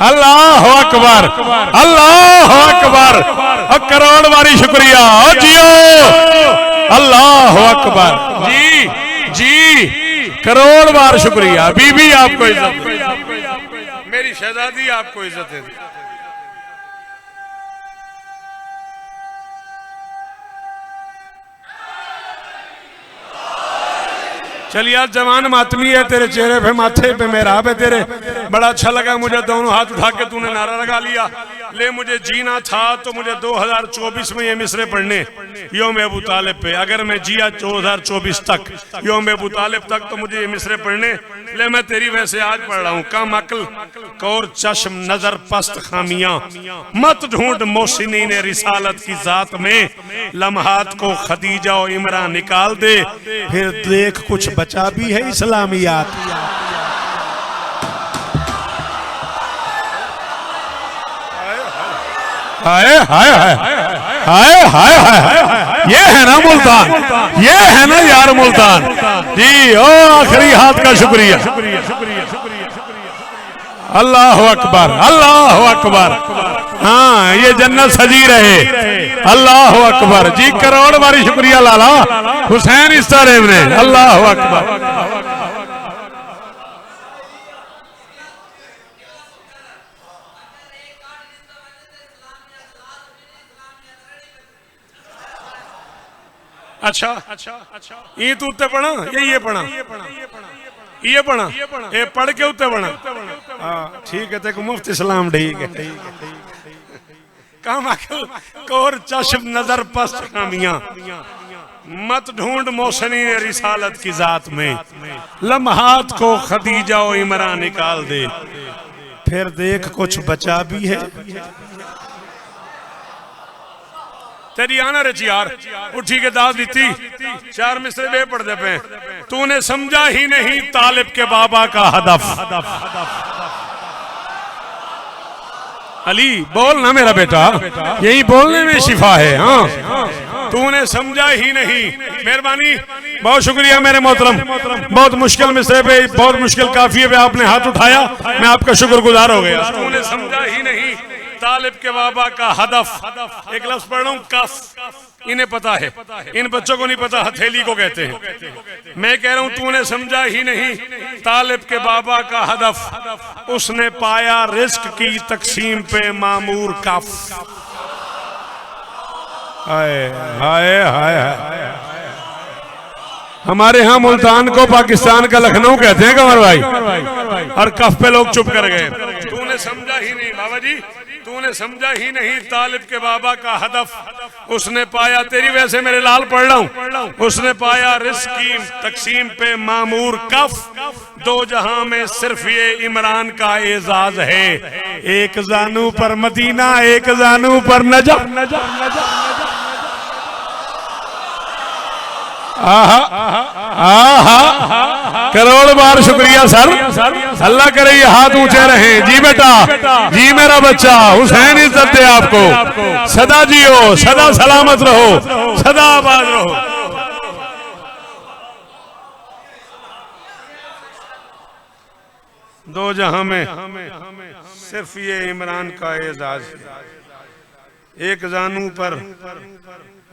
अल्लाह अकबर, अल्लाह अकबर, करोड़ बारी शुक्रिया जियो, अल्लाह अकबर जी जी, करोड़ बार शुक्रिया। बीबी आपको इज्जत, मेरी शहजादी आपको इज्जत है। चलिए आज जवान मातमी है, तेरे चेहरे पे माथे पे मेहराब है तेरे, बड़ा अच्छा लगा मुझे, दोनों हाथ उठा के तूने नारा लगा लिया। ले मुझे जीना था तो मुझे 2024 में ये मिसरे पढ़ने योम अबू तालिब पे, अगर मैं जिया 2024 तक योम अबू तालिब तक तो मुझे ये मिसरे पढ़ने। ले मैं तेरी वजह से आज पढ़ रहा हूँ। कम अक्ल कौर चश्म नजर पस्त खामियां, मत ढूंढ मोहसिनी ने रिसालत की जात में, लम्हात को खदीजा और इमरान निकाल दे, फिर देख कुछ बचा भी है इस्लामियात। हाय हाय हाय हाय हाय हाय, ये है ना मुल्तान, ये है ना यार मुल्तान जी। ओ आखिरी हाथ का शुक्रिया, अल्लाह अकबर, अल्लाह अकबर। हाँ ये जन्नत सजी रहे, अल्लाह अकबर जी, करोड़ बारी शुक्रिया लाला हुसैन इस्तारेब ने, अल्लाह अकबर। अच्छा ये तू उत्ते पढ़ा, ये पढ़ा, ये पढ़ा, ये पढ़ के उत्ते पढ़ा। हाँ ठीक है, तेरे को मुफ्त इस्लाम ठीक है। काम अकल कौर चश्म नजर पस्त खामियां, मत ढूंढ मोहसिनी ने रिसालत की जात में, लम्हात को खदीजा और इमरान निकाल दे, फिर देख कुछ बचा भी है। तेरी आना रची यार, उठी के दाद दी, चार मिसरे बे पढ़ दे पे। तूने समझा ही नहीं तालिब के बाबा का हदफ। अली बोल ना मेरा बेटा, यही बोलने में शिफा है। हाँ तूने समझा ही नहीं। मेहरबानी, बहुत शुक्रिया मेरे मोहतरम, बहुत मुश्किल मिसरे पे, बहुत मुश्किल काफिये पे आपने हाथ उठाया, मैं आपका शुक्रगुजार हो गया। तूने समझा ही नहीं तालिब के बाबा का हदफ। एक लफ्ज पढ़ रहा हूं, कफ, इन्हें पता है, इन बच्चों को नहीं पता, हथेली को कहते हैं। मैं कह रहा हूं तूने समझा ही नहीं तालिब के बाबा का हदफ, उसने पाया रिस्क की तकसीम पे मामूर कफ। हाय हाय हाय, हमारे यहाँ मुल्तान को पाकिस्तान का लखनऊ कहते हैं कमर भाई, और कफ पे लोग चुप कर गए। तूने समझा ही नहीं बाबा जी, तूने समझा ही नहीं तालिब के बाबा का हदफ, उसने पाया, तेरी वजह से मेरे लाल पढ़ रहा हूं, उसने पाया रिस्क की तकसीम पे मामूर कफ, दो जहां में सिर्फ ये इमरान का एजाज है, एक जानू पर मदीना, एक जानू पर नजफ। करोड़ बार शुक्रिया सर, अल्लाह करे ये हाथ ऊंचे रहे। जी बेटा, जी मेरा बच्चा, हुसैन इज्जत दे आपको, सदा जियो, सदा सलामत रहो, सदा आबाद रहो। दो जहां में सिर्फ ये इमरान का एजाज, एक जानू पर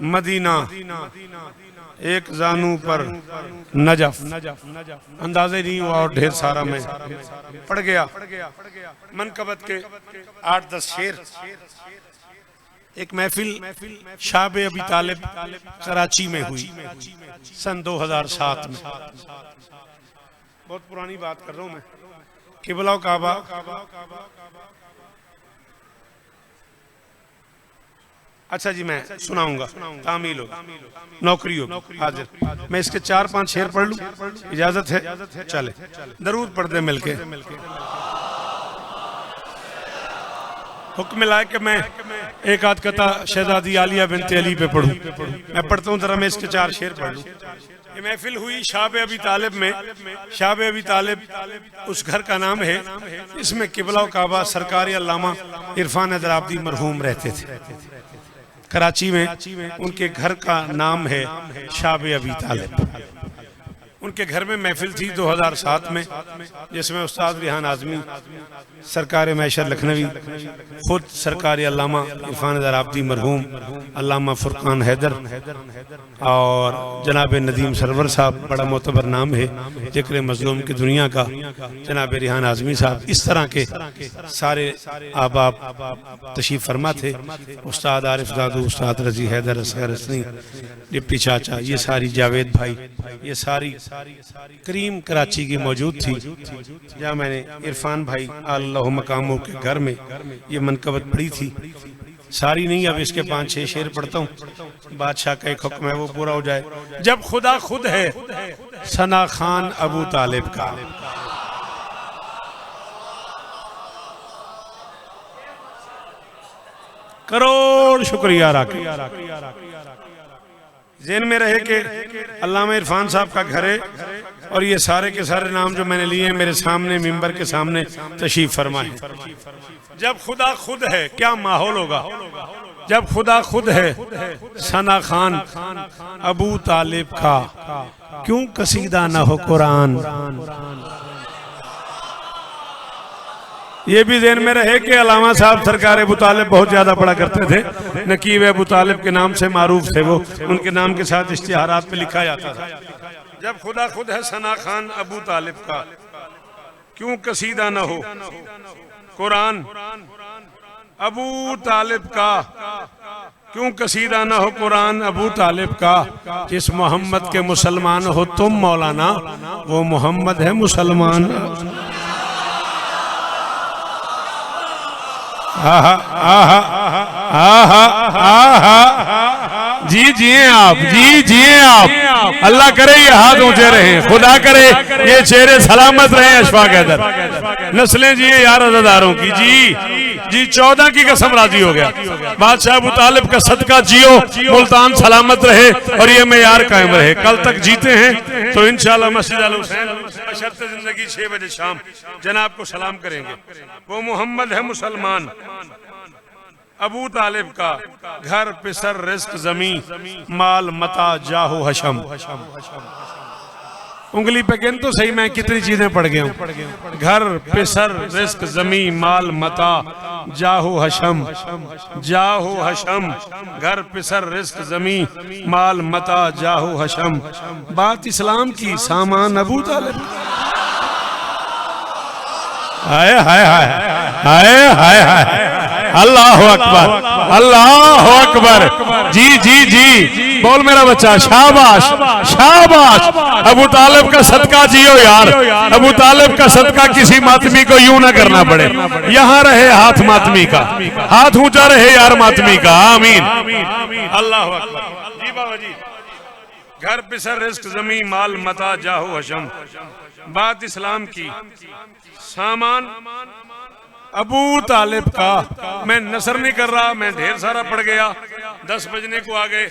मदीना, एक जानू पर नजफ। अंदाजे नहीं हुआ और ढेर सारा मैं पढ़ गया। मनकबत के 8-10 शेर। एक महफिल शाबे अबी तालिब कराची में हुई सन 2007 में। बहुत पुरानी बात कर रहा हूं मैं। किबला काबा, अच्छा जी मैं सुनाऊंगा, तामील हो, नौकरी हो, हाजिर। मैं इसके 4-5 शेर पढ़ लूं, इजाजत है? चले दरूद पढ़ दे मिलके। हुक्म मिला कि मैं एक आध कथा शहजादी आलिया बिनते अली पे पढ़ूं। मैं पढ़ता हूं, जरा मैं इसके 4 शेर पढ़ लूं। ये महफिल हुई शाबे अबी तालिब में। शाबे अबी तालिब उस घर का नाम है, इसमें किबला काबा सरकारी अल्लामा इरफान हैदराबादी मरहूम रहते थे। कराची में उनके घर का नाम है शाबे अबी तालिब। उनके घर में महफिल थी 2007 में, जिसमें उस्ताद रिहान आज़मी, सरकार मैशर लखनवी, खुद सरकार अल्लामा इरफान दराब्दी मरहूम, अल्लामा फुरकान हैदर और जनाब नदीम सरवर साहब, बड़ा मोतबर नाम है जिक्र मजलूम की दुनिया का, जनाब रिहान आज़मी साहब, इस तरह के सारे आबाब तशरीफ फरमा थे। उस्ताद आरिफ दादू, उस्ताद रजी हैदर, असगर हसनी, डिप्टी चाचा, ये सारी जावेद भाई, ये सारी करीम कराची की मौजूद थी, जहाँ मैंने इरफान भाई अल्लाह मकामों के घर में ये मनकबत पढ़ी थी। सारी नहीं, अब इसके 5-6 शेर पढ़ता हूँ, बादशाह का एक हुक्म है वो पूरा हो जाए। जब खुदा खुद है सना खान अबू तालिब का, करोड़ शुक्रिया राके ज़हन में रहे कि अल्लामा इरफान साहब का घर है और ये सारे के सारे नाम जो मैंने लिए हैं मेरे सामने मिंबर के सामने तशरीफ फरमाए। जब खुदा खुद है क्या माहौल होगा, जब खुदा खुद है सना खान अबू तालिब का, क्यों कसीदा न हो कुरान। ये भी ज़हन में रहे कि अल्लामा साहब सरकार अबू तालिब बहुत ज्यादा पढ़ा करते थे, नकीब अबू तालिब के नाम से मारूफ थे वो, उनके नाम के साथ इश्तिहारात पे लिखा जाता था। जब खुदा खुद है सना खान अबू तालिब का, क्यों कसीदा न हो कुरान अबू तालिब का, क्यों कसीदा न हो कुरान अबू तालिब का। जिस मोहम्मद के मुसलमान हो तुम मौलाना, वो मोहम्मद है मुसलमान। आहा आहा आहा आहा, जी जिए आप, जी जिए आप। अल्लाह करे ये हाथ ऊंचे रहे, खुदा करे ये चेहरे सलामत रहे। अशफाक हैदर, नस्लें जिए यार अज़ादारों की। जी 14 की कसम राजी हो गया। बादशाह अबू तालिब का सदका जियो, मुल्तान सलामत रहे और ये मेयार कायम रहे। कल तक जीते हैं तो इंशाअल्लाह मस्जिद अल हुसैन बशर्ते जिंदगी 6 बजे शाम जनाब को सलाम करेंगे। वो मोहम्मद है मुसलमान अबू तालिब का, घर पिसर रिस्क जमी माल मता जाहू हशम। उंगली पे गिन तो सही मैं कितनी चीजें पढ़ गया हूँ। घर पिसर रिस्क जमी माल मता जाहू हशम, जाहू हशम, घर पिसर रिस्क जमी माल मता जाहू हशम। बात इस्लाम की, सामान अबू तालिब। हाय हाय हाय हाय हाय हाय, अल्लाह अकबर, अल्लाह अकबर। जी बोल मेरा बच्चा, शाबाश शाबाश। अबू तालिब का सदका जियो यार, अबू तालिब का सदका किसी मातमी को यूं ना करना पड़े। यहाँ रहे हाथ मातमी का, हाथ ऊंचा रहे यार मातमी का। आमीन, अल्लाह अकबर। जी बाबा जी, घर पिसर रिस्क जमी माल मता जाहू हशम। बात इस्लाम की, सामान अबू तालिब का। मैं नसर नहीं कर रहा, मैं ढेर सारा पढ़ गया। 10 बजने को आ गए,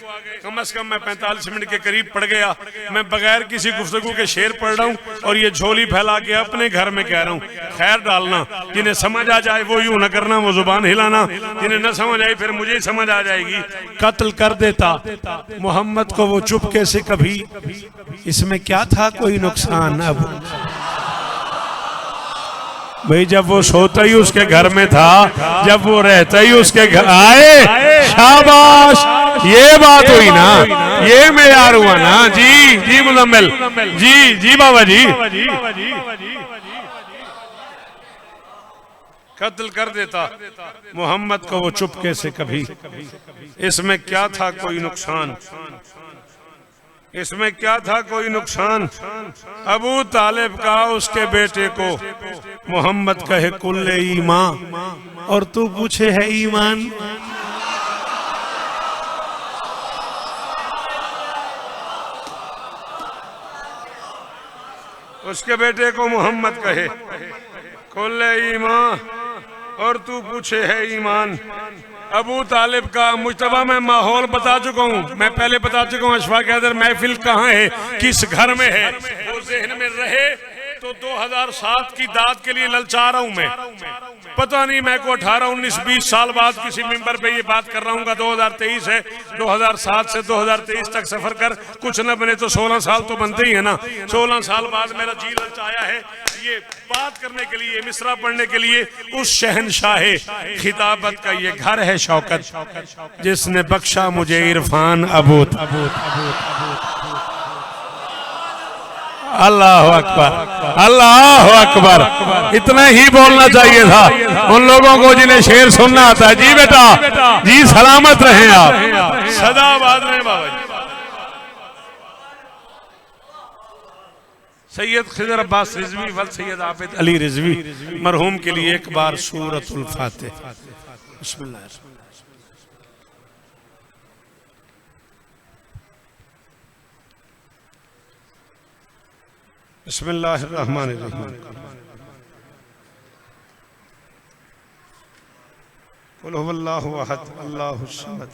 कम से कम मैं 45 मिनट के करीब पढ़ गया। मैं बगैर किसी गुफ्तगू के शेर पढ़ रहा हूँ और ये झोली फैला के अपने घर में कह रहा हूँ। खैर डालना, जिन्हें समझ आ जाए वो यूं न करना, वो जुबान हिलाना, जिन्हें न समझ आई फिर मुझे समझ आ जाएगी। कत्ल कर देता मोहम्मद को वो चुपके से कभी, इसमें क्या था कोई नुकसान। अब भाई जब वो सोता ही उसके घर में था, जब वो रहता ही उसके घर आए। शाबाश, ये बात हुई ना, ये मेयार हुआ ना। जी मुजम्मिल, जी बाबा जी। कत्ल कर देता मोहम्मद को वो चुपके से कभी, इसमें क्या था कोई नुकसान, इसमें क्या था कोई नुकसान। अबू तालिब का उसके बेटे को मोहम्मद कहे कुल्ले ईमान, और तू पूछे है ईमान। उसके बेटे को मोहम्मद कहे कुल्ले ईमान, और तू पूछे है ईमान। अबू तालिब का मुजतबा में माहौल बता चुका हूँ, मैं पहले बता चुका हूँ। अशफाक हैदर महफिल कहाँ है, किस घर में है, वो ज़हन में रहे तो 2007 की दाद के लिए ललचा रहा हूं मैं। पता नहीं मैं को 18, 19, 20 साल बाद किसी मिंबर पे ये बात कर रहा हूँ। 2023 है, 2007 से 2023 तक सफर कर कुछ न बने तो 16 साल तो बनते ही है ना। 16 साल बाद मेरा जी ललचाया है ये बात करने के लिए, मिसरा पढ़ने के लिए। उस शहनशाहे खिताबत का ये घर है शौकत, जिसने बख्शा मुझे इरफान अबूत। अल्लाह अकबर, अल्लाह अकबर। इतना ही बोलना चाहिए था उन लोगों को जिन्हें शेर सुनना आता है। जी बेटा जी, सलामत रहें आप, सदा आबाद रहें बाबा जी। सैयद खिजर अब्बास रिजवी वल सैयद आबिद अली रिजवी मरहूम के लिए एक बार सूरतुल फातिहा। बिस्मिल्लाह। बिस्मिल्लाहिर्रहमानिर्रहीम। कुल हुवल्लाहु अहद अल्लाहुस समद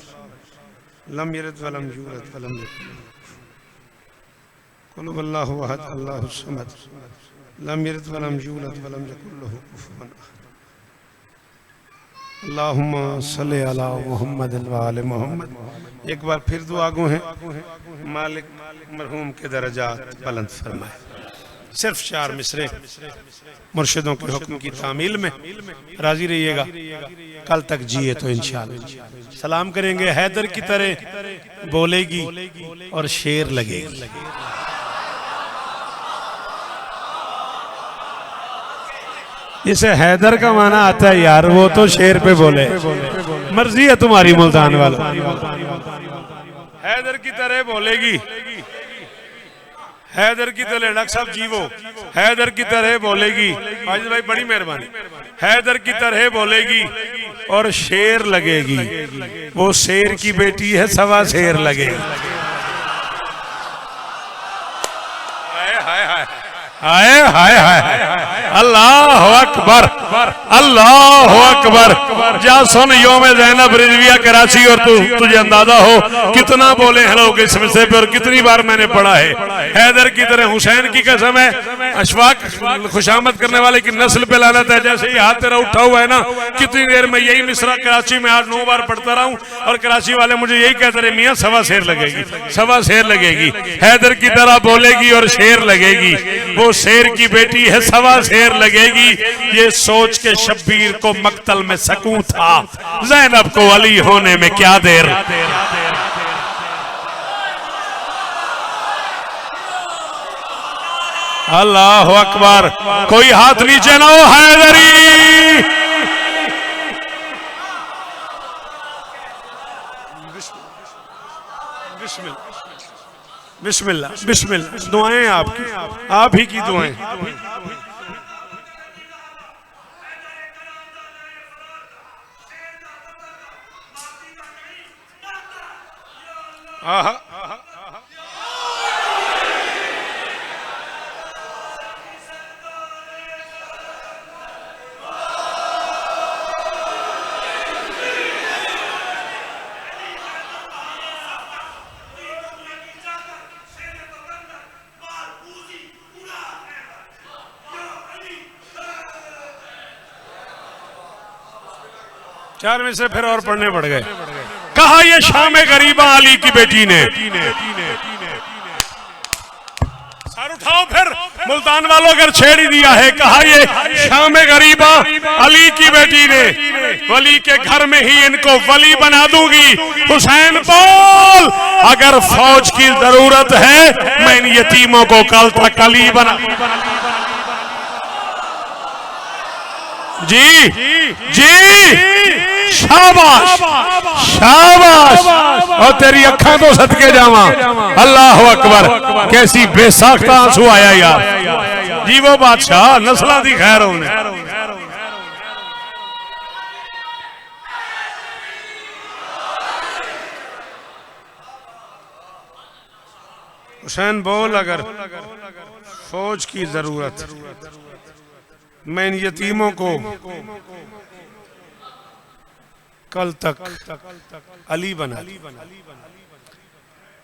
लम यलिद वलम यूलद वलम यकुल लहू कुल हुवल्लाहु अहद अल्लाहुस समद लम यलिद वलम यूलद वलम यकुल लहू कुफुवन अहद। अल्लाहुम्मा सल्लि अला मुहम्मद व आले मुहम्मद। एक बार फिर दुआ गो है, मालिक मरहूम के दर्जात बुलंद फरमाए। सिर्फ 4 मिसरे मुर्शिदों के हुक्म की तामील में राजी रहिएगा। कल तक जिए तो इंशाअल्लाह सलाम करेंगे। हैदर की तरह बोलेगी और शेर लगेगी। इसे हैदर का माना आता है यार, वो तो शेर पे बोले। मर्जी है तुम्हारी मुल्तान वाला। हैदर की तरह बोलेगी, हैदर की तरह। डॉक्टर साहब जी वो हैदर की तरह बोलेगी। आजिज भाई बड़ी मेहरबानी। हैदर की तरह बोलेगी और शेर लगेगी। वो शेर की बेटी है, सवा शेर लगेगी। हाय हाय हाय, अल्लाह अकबर, अल्लाह अकबर। जा सुन योम ज़ैनब रिजविया कराची, और तुझे अंदाजा हो कितना बोले हैं लोग इस विषय पे और कितनी बार मैंने पढ़ा है। हैदर की तरह हुसैन की कसम है। अशफाक खुशामद करने वाले की नस्ल पे लानत है। जैसे ही हाथ तेरा उठा हुआ है ना, कितनी देर में यही मिसरा कराची में 8-9 बार पढ़ता रहा हूँ और कराची वाले मुझे यही कहते रहे, मियाँ सवा शेर लगेगी, सवा शेर लगेगी। हैदर की तरह बोलेगी और शेर लगेगी। वो शेर की बेटी है, सवा शेर लगेगी। ये सोच के शब्बीर को मक्तल में सकूं था, ज़ैनब को अली होने में क्या देर। अल्लाह अकबर। कोई हाथ नीचे ना हो। हैदरी बिस्मिल्लाह बिस्मिल्लाह। दुआएं आपकी, आप ही की दुआएं। आहा 4 में से फिर और पढ़ने पड़ गए। कहा ये शाम गरीबा अली की बेटी ने। सर उठाओ फिर, मुल्तान वालों अगर छेड़ ही दिया है। कहा ये शाम गरीबा अली की बेटी ने, वली के घर में ही इनको वली बना दूंगी। हुसैन बोल, अगर फौज की जरूरत है मैं इन यतीमों को कल तक अली बना। जी जी, शाबाश शाबाश। और तेरी अखा तो सदके जावा। अल्लाह अकबर। कैसी बेसाख्ता आंसू आया यार। जी वो बादशाह नस्ला दी खैर होने। हुसैन बोल, अगर फौज की जरूरत मैं इन यतीमों को कल तक अली बना।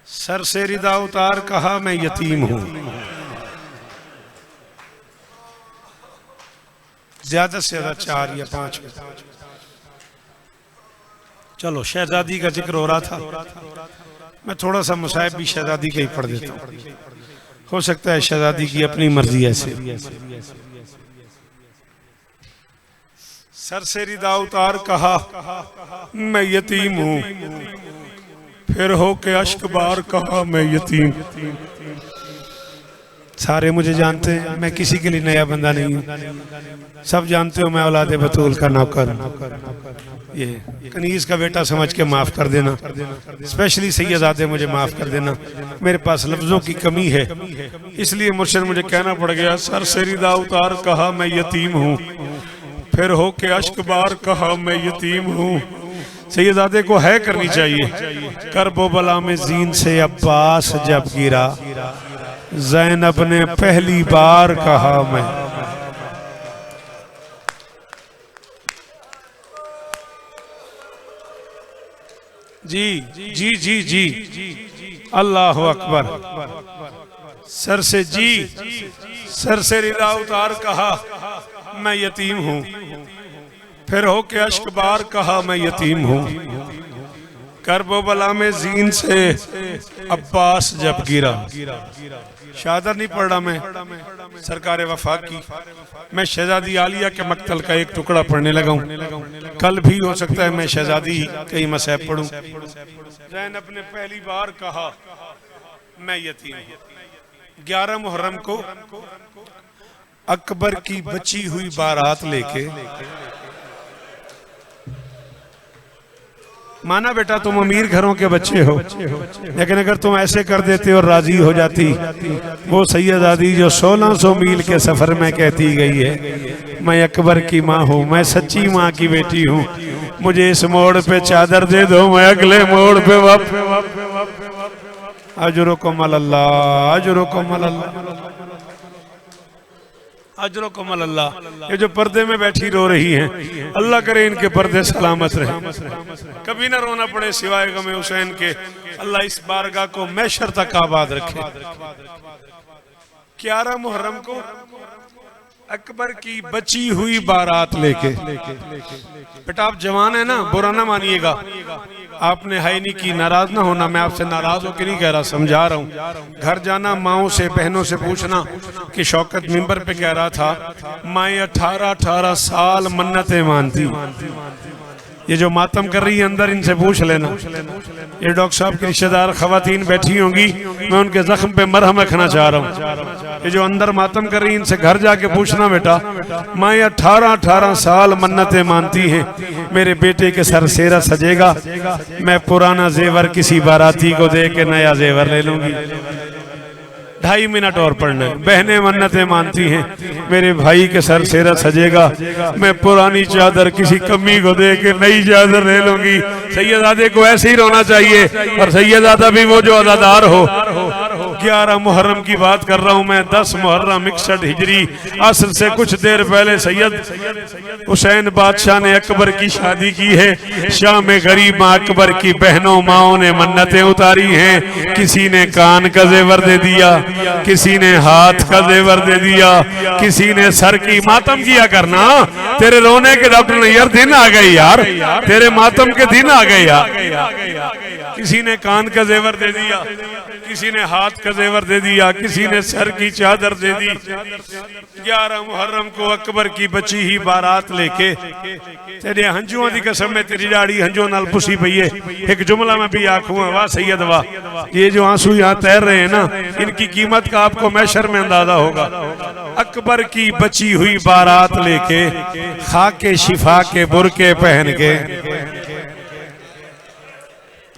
सर से रिदा उतार, कहा मैं यतीम हूं। ज्यादा से ज्यादा 4 या 5। चलो शहजादी का जिक्र हो रहा था, मैं थोड़ा सा मुसाहिब भी शहजादी का ही पढ़ देता हूँ, हो सकता है शहजादी की अपनी मर्जी ऐसे। सर से रिदा उतार कहा मैं यतीम हूँ, फिर हो के अश्क बार कहा मैं यतीम। सारे मुझे जानते हैं, मैं किसी के लिए नया बंदा नहीं हूँ, सब जानते हो मैं औलादे बतूल का नौकर हूँ। ये कनीज का बेटा समझ के माफ कर देना, स्पेशली सैयदादे मुझे माफ कर देना, मेरे पास लफ्जों की कमी है, इसलिए मुर्शिद मुझे कहना पड़ गया। सर से रिदा उतार कहा मैं यतीम हूँ, फिर हो के अश्क बार कहा मैं यतीम हूँ। सैयदादे को है करनी चाहिए। करबो बला में जीन से अब्बास जब गिरा, ज़ैनब ने पहली बार कहा मैं। जी जी जी जी अल्लाह अकबर। सर से जी, सर से रिदा उतार कहा मैं यतीम हूँ, फिर हो के अश्क बार कहा मैं यतीम हूँ। करबो बला में जीन से अब्बास जब गिरा। शहादत नहीं पढ़ रहा मैं सरकार वफा की, मैं शहजादी आलिया के मक्तल का एक टुकड़ा पढ़ने लगा हूँ। कल भी हो सकता है मैं शहजादी कई मसहब पढ़ूं। ज़ैनब ने पहली बार कहा मैं यतीम हूँ। 11 मुहर्रम को अकबर की बची हुई बारात लेके, माना बेटा तुम अमीर घरों के बच्चे हो, लेकिन अगर तुम ऐसे कर देते और राजी हो जाती, वो सैयदादी जो 1600 मील के सफर में कहती गई है मैं अकबर की माँ हूँ, मैं सच्ची माँ की बेटी हूँ, मुझे इस मोड़ पे चादर दे दो, मैं अगले मोड़ पे अजरुकुम अल्लाह, अजरुकुम अल्लाह, अजरुकुम अल्लाह। ये जो पर्दे में बैठी रो रही हैं, अल्लाह करे इनके पर्दे सलामत रहे, कभी ना रोना पड़े सिवाय गमे हुसैन के। अल्लाह इस बारगाह को मैशर तक आबाद रखे। 11 मुहर्रम को अकबर की बची हुई बारात लेके, बेटा आप जवान है ना, बुरा ना मानिएगा, आपने हाइनी की, नाराज ना होना, मैं आपसे नाराज होकर नहीं कह रहा, समझा रहा हूँ। घर जाना माओ से बहनों से पूछना कि शौकत मिंबर पे कह रहा था माएँ 18-18 साल मन्नतें मानती। ये जो मातम कर रही है अंदर, इनसे पूछ लेना। ये डॉक्टर साहब की रिश्तेदार खवातीन बैठी होंगी, मैं उनके जख्म पे मरहम रखना चाह रहा हूँ। ये जो अंदर मातम कर रही है, इनसे घर जाके पूछना बेटा माँ 18-18 साल मन्नतें मानती हैं, मेरे बेटे के सर सेरा सजेगा, मैं पुराना जेवर किसी बाराती को दे के नया जेवर ले लूंगी। 2.5 मिनट और पढ़ना है। बहनें मन्नतें मानती हैं, मेरे भाई के सर सेरा सजेगा, मैं पुरानी चादर किसी कमी को दे के नई चादर ले लूंगी। सैयदादे को ऐसे ही रोना चाहिए, और सैयदादा भी वो जो अदादार हो। 11 मुहर्रम की बात कर रहा हूं मैं, 10 मुहर्रम 61 हिजरी, असर से कुछ देर पहले सैयद हुसैन बादशाह ने अकबर की शादी की है। शाम में गरीब अकबर की बहनों माओं ने मन्नतें उतारी हैं। किसी ने कान का जेवर दे दिया, किसी ने हाथ का जेवर दे दिया, किसी ने सर की। मातम किया करना, तेरे रोने के डॉक्टर ने यार दिन आ गए यार, तेरे मातम के दिन आ गए यार। किसी ने कान का जेवर दे दिया, किसी ने हाथ का जेवर दे दिया, किसी ने सर की चादर दे दी। 11 मुहर्रम को अकबर की बची ही बारात लेके, तेरे हंजुओं की कसम में तेरी दाढ़ी हंजुओं नाल पुसी पई है। एक जुमला में भी आखूंगा, वाह सैयद वाह। ये जो आंसू यहाँ तैर रहे हैं ना, इनकी कीमत का आपको मैशर में अंदाजा होगा। अकबर की बची हुई बारात लेके, खाके शिफा के बुरके पहन के,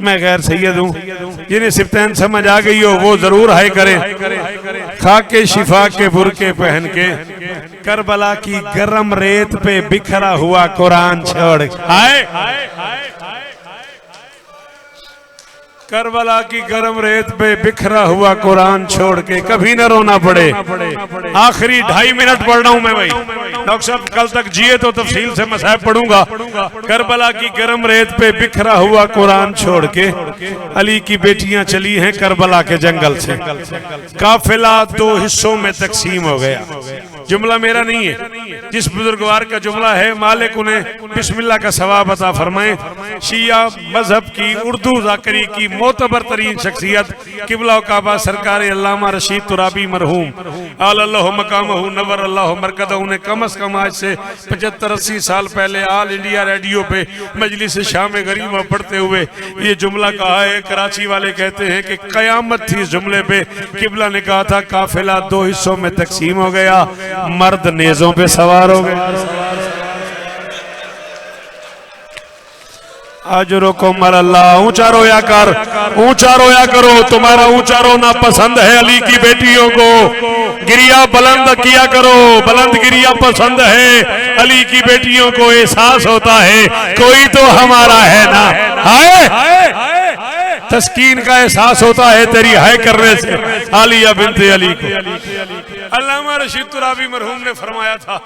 मैं गैर सैयद हूँ, जिन्हें सिफ्तैन समझ आ गई हो वो जरूर हाय करें। खाके शिफा के बुरके पहन के, करबला की गरम रेत पे बिखरा हुआ कुरान छोड़, हाय करबला की गरम रेत पे बिखरा हुआ कुरान छोड़ के, कभी न रोना पड़े। आखिरी 2.5 मिनट पढ़ रहा हूं मैं भाई। डॉक्टर साहब कल तक जिए तो तफसील से मसाइब पढ़ूंगा। करबला की गरम रेत पे बिखरा हुआ कुरान छोड़ के, अली की बेटियां चली हैं करबला के जंगल से। काफिला 2 हिस्सों में तकसीम हो गया। जुमला मेरा नहीं है, जिस बुजुर्गवार का जुमला है मालिक उन्हें बिस्मिल्लाह का सवाब अता फरमाए। शिया मजहब की उर्दू ज़ाकरी की मोतबर तरीन शख्सियत किबला काबा सरकार अल्लामा रशीद तुराबी मरहूम अल्लाह मकामहू नवर अल्लाह मरकदहू ने कम अज कम आज से 75-80 साल पहले ऑल इंडिया रेडियो पे मजलिस शाम गरीबा पढ़ते हुए ये जुमला कहा है। कराची वाले कहते हैं कि कयामत थी इस जुमले पे। किबला ने कहा था काफिला 2 हिस्सों में तकसीम हो गया, मर्द नेज़ों पे सवार हो गए। अजरो को मर अल्लाह, ऊंचा रोया कर, ऊंचा रोया करो। तुम्हारा ऊंचा रोना पसंद है अली की बेटियों को, गिरिया बुलंद किया करो, बुलंद गिरिया पसंद है अली की बेटियों को। एहसास होता है कोई तो हमारा है ना, हाय तस्कीन का एहसास होता है तेरी हाय करने से आलिया बिनते अली को। अल्लामा रशीद तुराबी मरहूम ने फरमाया था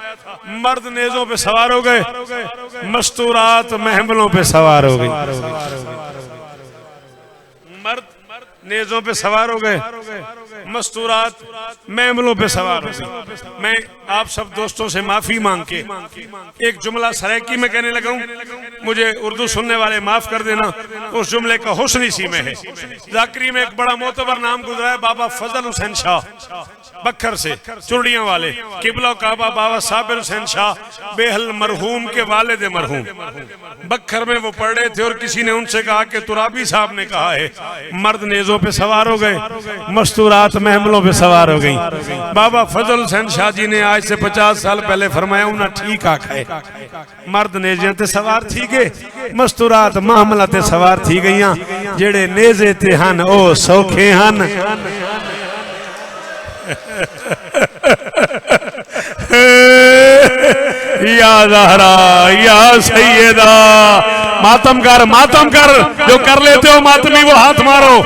मर्द नेज़ों पे सवार हो गए, मस्तूरात महमलों पे सवार हो गई। मर्द नेज़ों पे सवार हो गए, मस्तूरात महमलों पे सवार हो गए। मैं आप सब दोस्तों से माफी मांग के एक जुमला सरायकी में कहने लगा हूं, मुझे उर्दू सुनने वाले माफ कर देना। उस जुमले का हुस्न इसी में है। जाकरी में एक बड़ा मोतबर नाम गुजरा है बाबा फजल हुसैन शाह बखर से, चुरड़ियां वाले। किबला काबा बाबा साबिर हुसैन शाह बेहल मरहूम के वालिद मरहूम बखर में वो पढ़ रहे थे और किसी ने उनसे कहा कि तुराबी साहब ने कहा है मर्द नेज़ों पे सवार हो गए, मस्तूरात महमलों पे सवार हो गई। बाबा फजल हुसैन शाह जी ने आज से 50 साल पहले फरमाया उन्हें ठीक आखे मर्द नेज़े ते सवार थी गए, मस्तूरात महमला ते सवार थी गईयां। जेड़े नेज़े ते हन ओ सौखे हन। या ज़हरा या सैयदा, मातम कर जो कर लेते हो मातमी वो हाथ मारो।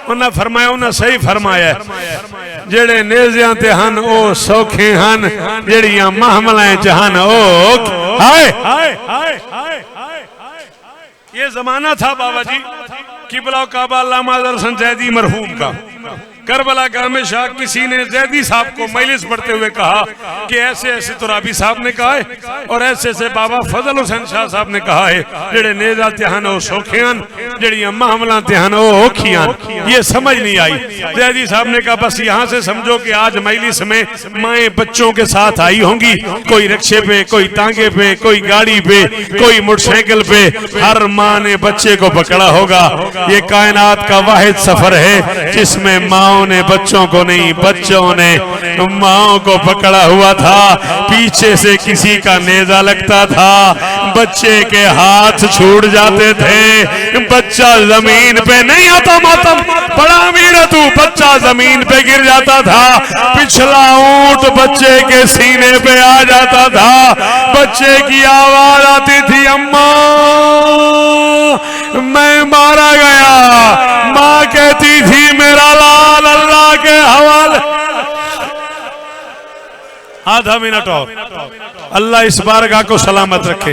उन्हें फरमाया, उन्हें सही फरमाया जेड़े नेज़ियां ते हन ओ सौखे हन, जेड़ियां महमलां च हन ओ हाय। ये जमाना था बाबा जी किबला काबा अल्लामा हसन जैदी मरहूम का। करबला गांव में शाह किसी ने जैदी साहब को मजलिस पढ़ते हुए कहा कि ऐसे ऐसे तुराबी साहब ने कहा है और ऐसे ऐसे बाबा फजल हुसैन शाह साहब ने कहा है जेड़े नेज़ा त्यान ओ सौखियान, जेड़ियां महमला त्यान ओ औखियान। ये समझ नहीं आई। जैदी साहब ने कहा बस यहाँ से समझो कि आज मजलिस में माएँ बच्चों के साथ आई होंगी, कोई रिक्शे पे, कोई तांगे पे, कोई गाड़ी पे, कोई मोटरसाइकिल पे, हर माँ ने बच्चे को पकड़ा होगा। ये कायनात का वाहिद सफर है जिसमें माँ ने बच्चों को नहीं, बच्चों ने माओ को पकड़ा हुआ था। पीछे से किसी का नेज़ा लगता था, बच्चे के हाथ छूट जाते थे, बच्चा जमीन पे नहीं आता। मातम बड़ा अमीर है तू, बच्चा जमीन पे गिर जाता था। पिछला ऊंट बच्चे के सीने पे आ जाता था। बच्चे की आवाज आती थी अम्मा मैं मारा गया। माँ कहती थी मेरा लाल अल्लाह के हवाले। आधा मिनट और अल्लाह इस बारगाह को सलामत रखे।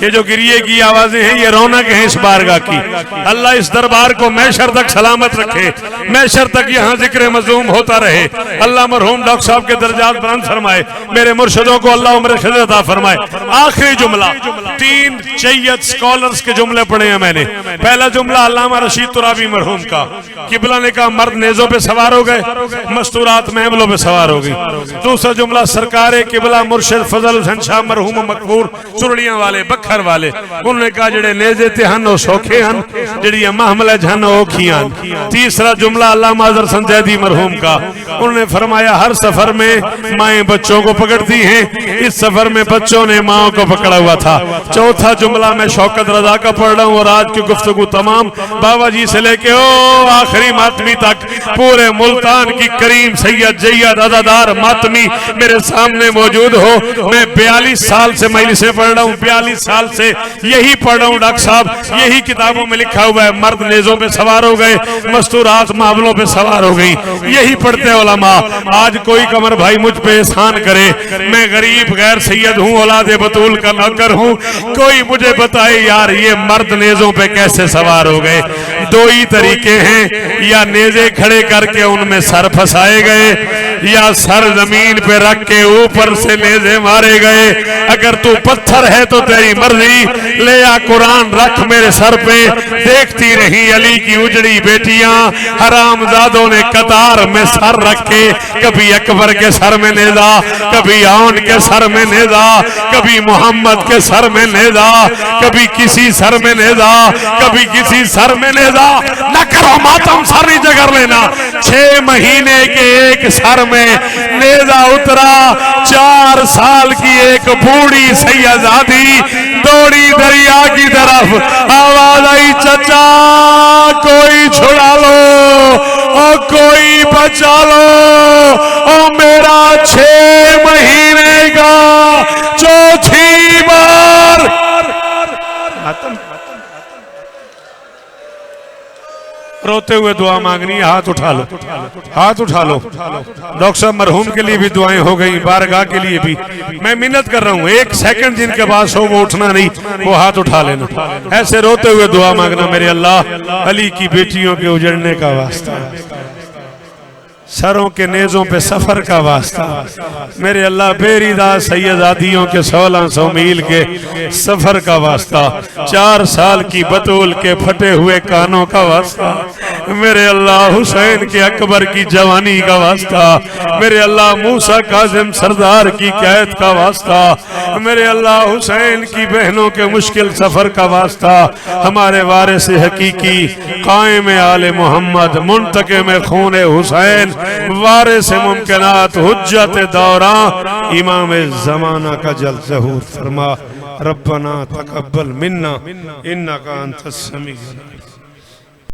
ये जो गिरिए की आवाजें हैं ये रौनक है इस बारगाह की। अल्लाह इस दरबार को मैशर तक सलामत रखे, मैशर तक यहाँ जिक्र मज़ूम होता रहे। अल्लाह मरहूम डॉक्टर साहब के दर्जात बुलंद फरमाए, मेरे मुर्शिदों को अल्लाह उम्र खिदमत अता फरमाए। आखिरी जुमला, 3 जय्यद स्कॉलर्स के जुमले पढ़े हैं मैंने। पहला जुमला अल्लामा रशीद तुराबी मरहूम का। किबला ने कहा मर्द नेज़ों पे सवार हो गए, मस्तूरात महमलों पे सवार हो गई। दूसरा जुमला सरकारे किबला मुर्शिद फजल हुसैन शाह मरहूम मकबूर चुरड़ियां वाले बखर वाले, उन्होंने कहा जेड़े नेज़े ते हन ओ सौखे हन, जेड़ियां महमले हन ओ औखियां। तीसरा जुमला अल्लामा हसन जैदी मरहूम का। उन्होंने फरमाया हर सफर में माएँ बच्चों को पकड़ती हैं, इस सफर में बच्चों ने माओ को पकड़ा हुआ था। चौथा जुमला मैं शौकत रजा का पढ़ रहा हूँ और आज की गुफ्तगू तमाम बाबा जी से लेके ओ आखिरी मातमी तक पूरे मुल्तान की करीम सैयद जय्यद अदादार मातमी मेरे सामने मौजूद हो। मैं 42 साल से मजलिसें पढ़ रहा हूँ, 42 साल से यही पढ़ रहा हूँ डॉक्टर साहब। यही किताबों में लिखा हुआ है मर्द नेज़ों पे सवार हो गए, मस्तूरात मामलों पे सवार हो गई। यही पढ़ते उलमा। आज कोई कमर भाई मुझ पे एहसान करे, मैं गरीब गैर सैयद हूँ, औलादे बतूल का नौकर हूँ, कोई मुझे बताए यार ये मर्द नेज़ों पे कैसे सवार हो गए। 2 ही तरीके हैं, या नेज़े खड़े करके उनमें सर फंसाए गए या सर जमीन पे रख के ऊपर से नेज़े मारे गए। अगर तू पत्थर है तो तेरी मर्जी, ले आ कुरान रख मेरे सर पे। देखती रही अली की उजड़ी बेटियां, हरामजादों ने कतार में सर रखे, कभी अकबर के सर में नेज़ा, कभी आउन के सर में नेज़ा, कभी मोहम्मद के सर में नेज़ा, कभी किसी सर में नेज़ा, कभी किसी सर में नेज़ा। न करो मातम, सर नहीं जगर लेना। 6 महीने के एक सर में नेज़ा उतरा। 4 साल की एक बूढ़ी सैयदादी दौड़ी दरिया की तरफ। आवाज आई, चचा कोई छुड़ा लो और कोई बचा लो, और मेरा 6 महीने का चौथी बार रोते हुए दुआ मांगनी है। हाथ उठा लो, हाथ उठा लो। डॉक्टर साहब मरहूम के लिए भी दुआएं हो गई, बारगाह के लिए भी। मैं मिन्नत कर रहा हूँ, 1 सेकंड जिनके पास हो वो उठना नहीं, वो हाथ उठा लेना। ऐसे रोते हुए दुआ मांगना, मेरे अल्लाह अली की बेटियों के उजड़ने का वास्ता, सरों के नेज़ों पे सफर का वास्ता, मेरे अल्लाह बेरीदा सैयदादियों के 1600 मील के सफर का वास्ता, 4 साल की बतूल के फटे हुए कानों का वास्ता, मेरे अल्लाह हुसैन के अकबर की जवानी का वास्ता, मेरे अल्लाह मूसा काजिम सरदार की कैद का वास्ता, मेरे अल्लाह हुसैन की बहनों के मुश्किल सफर का वास्ता, हमारे वारिस हकीकी कायम आले मोहम्मद मुंतके में खून हुसैन वारिस मुमकिनात हुज्जत दौरा इमाम ज़माना का जल ज़हूर फरमा। रब्बना तक़ब्बल मिन्ना इन्नका अंतस समीउल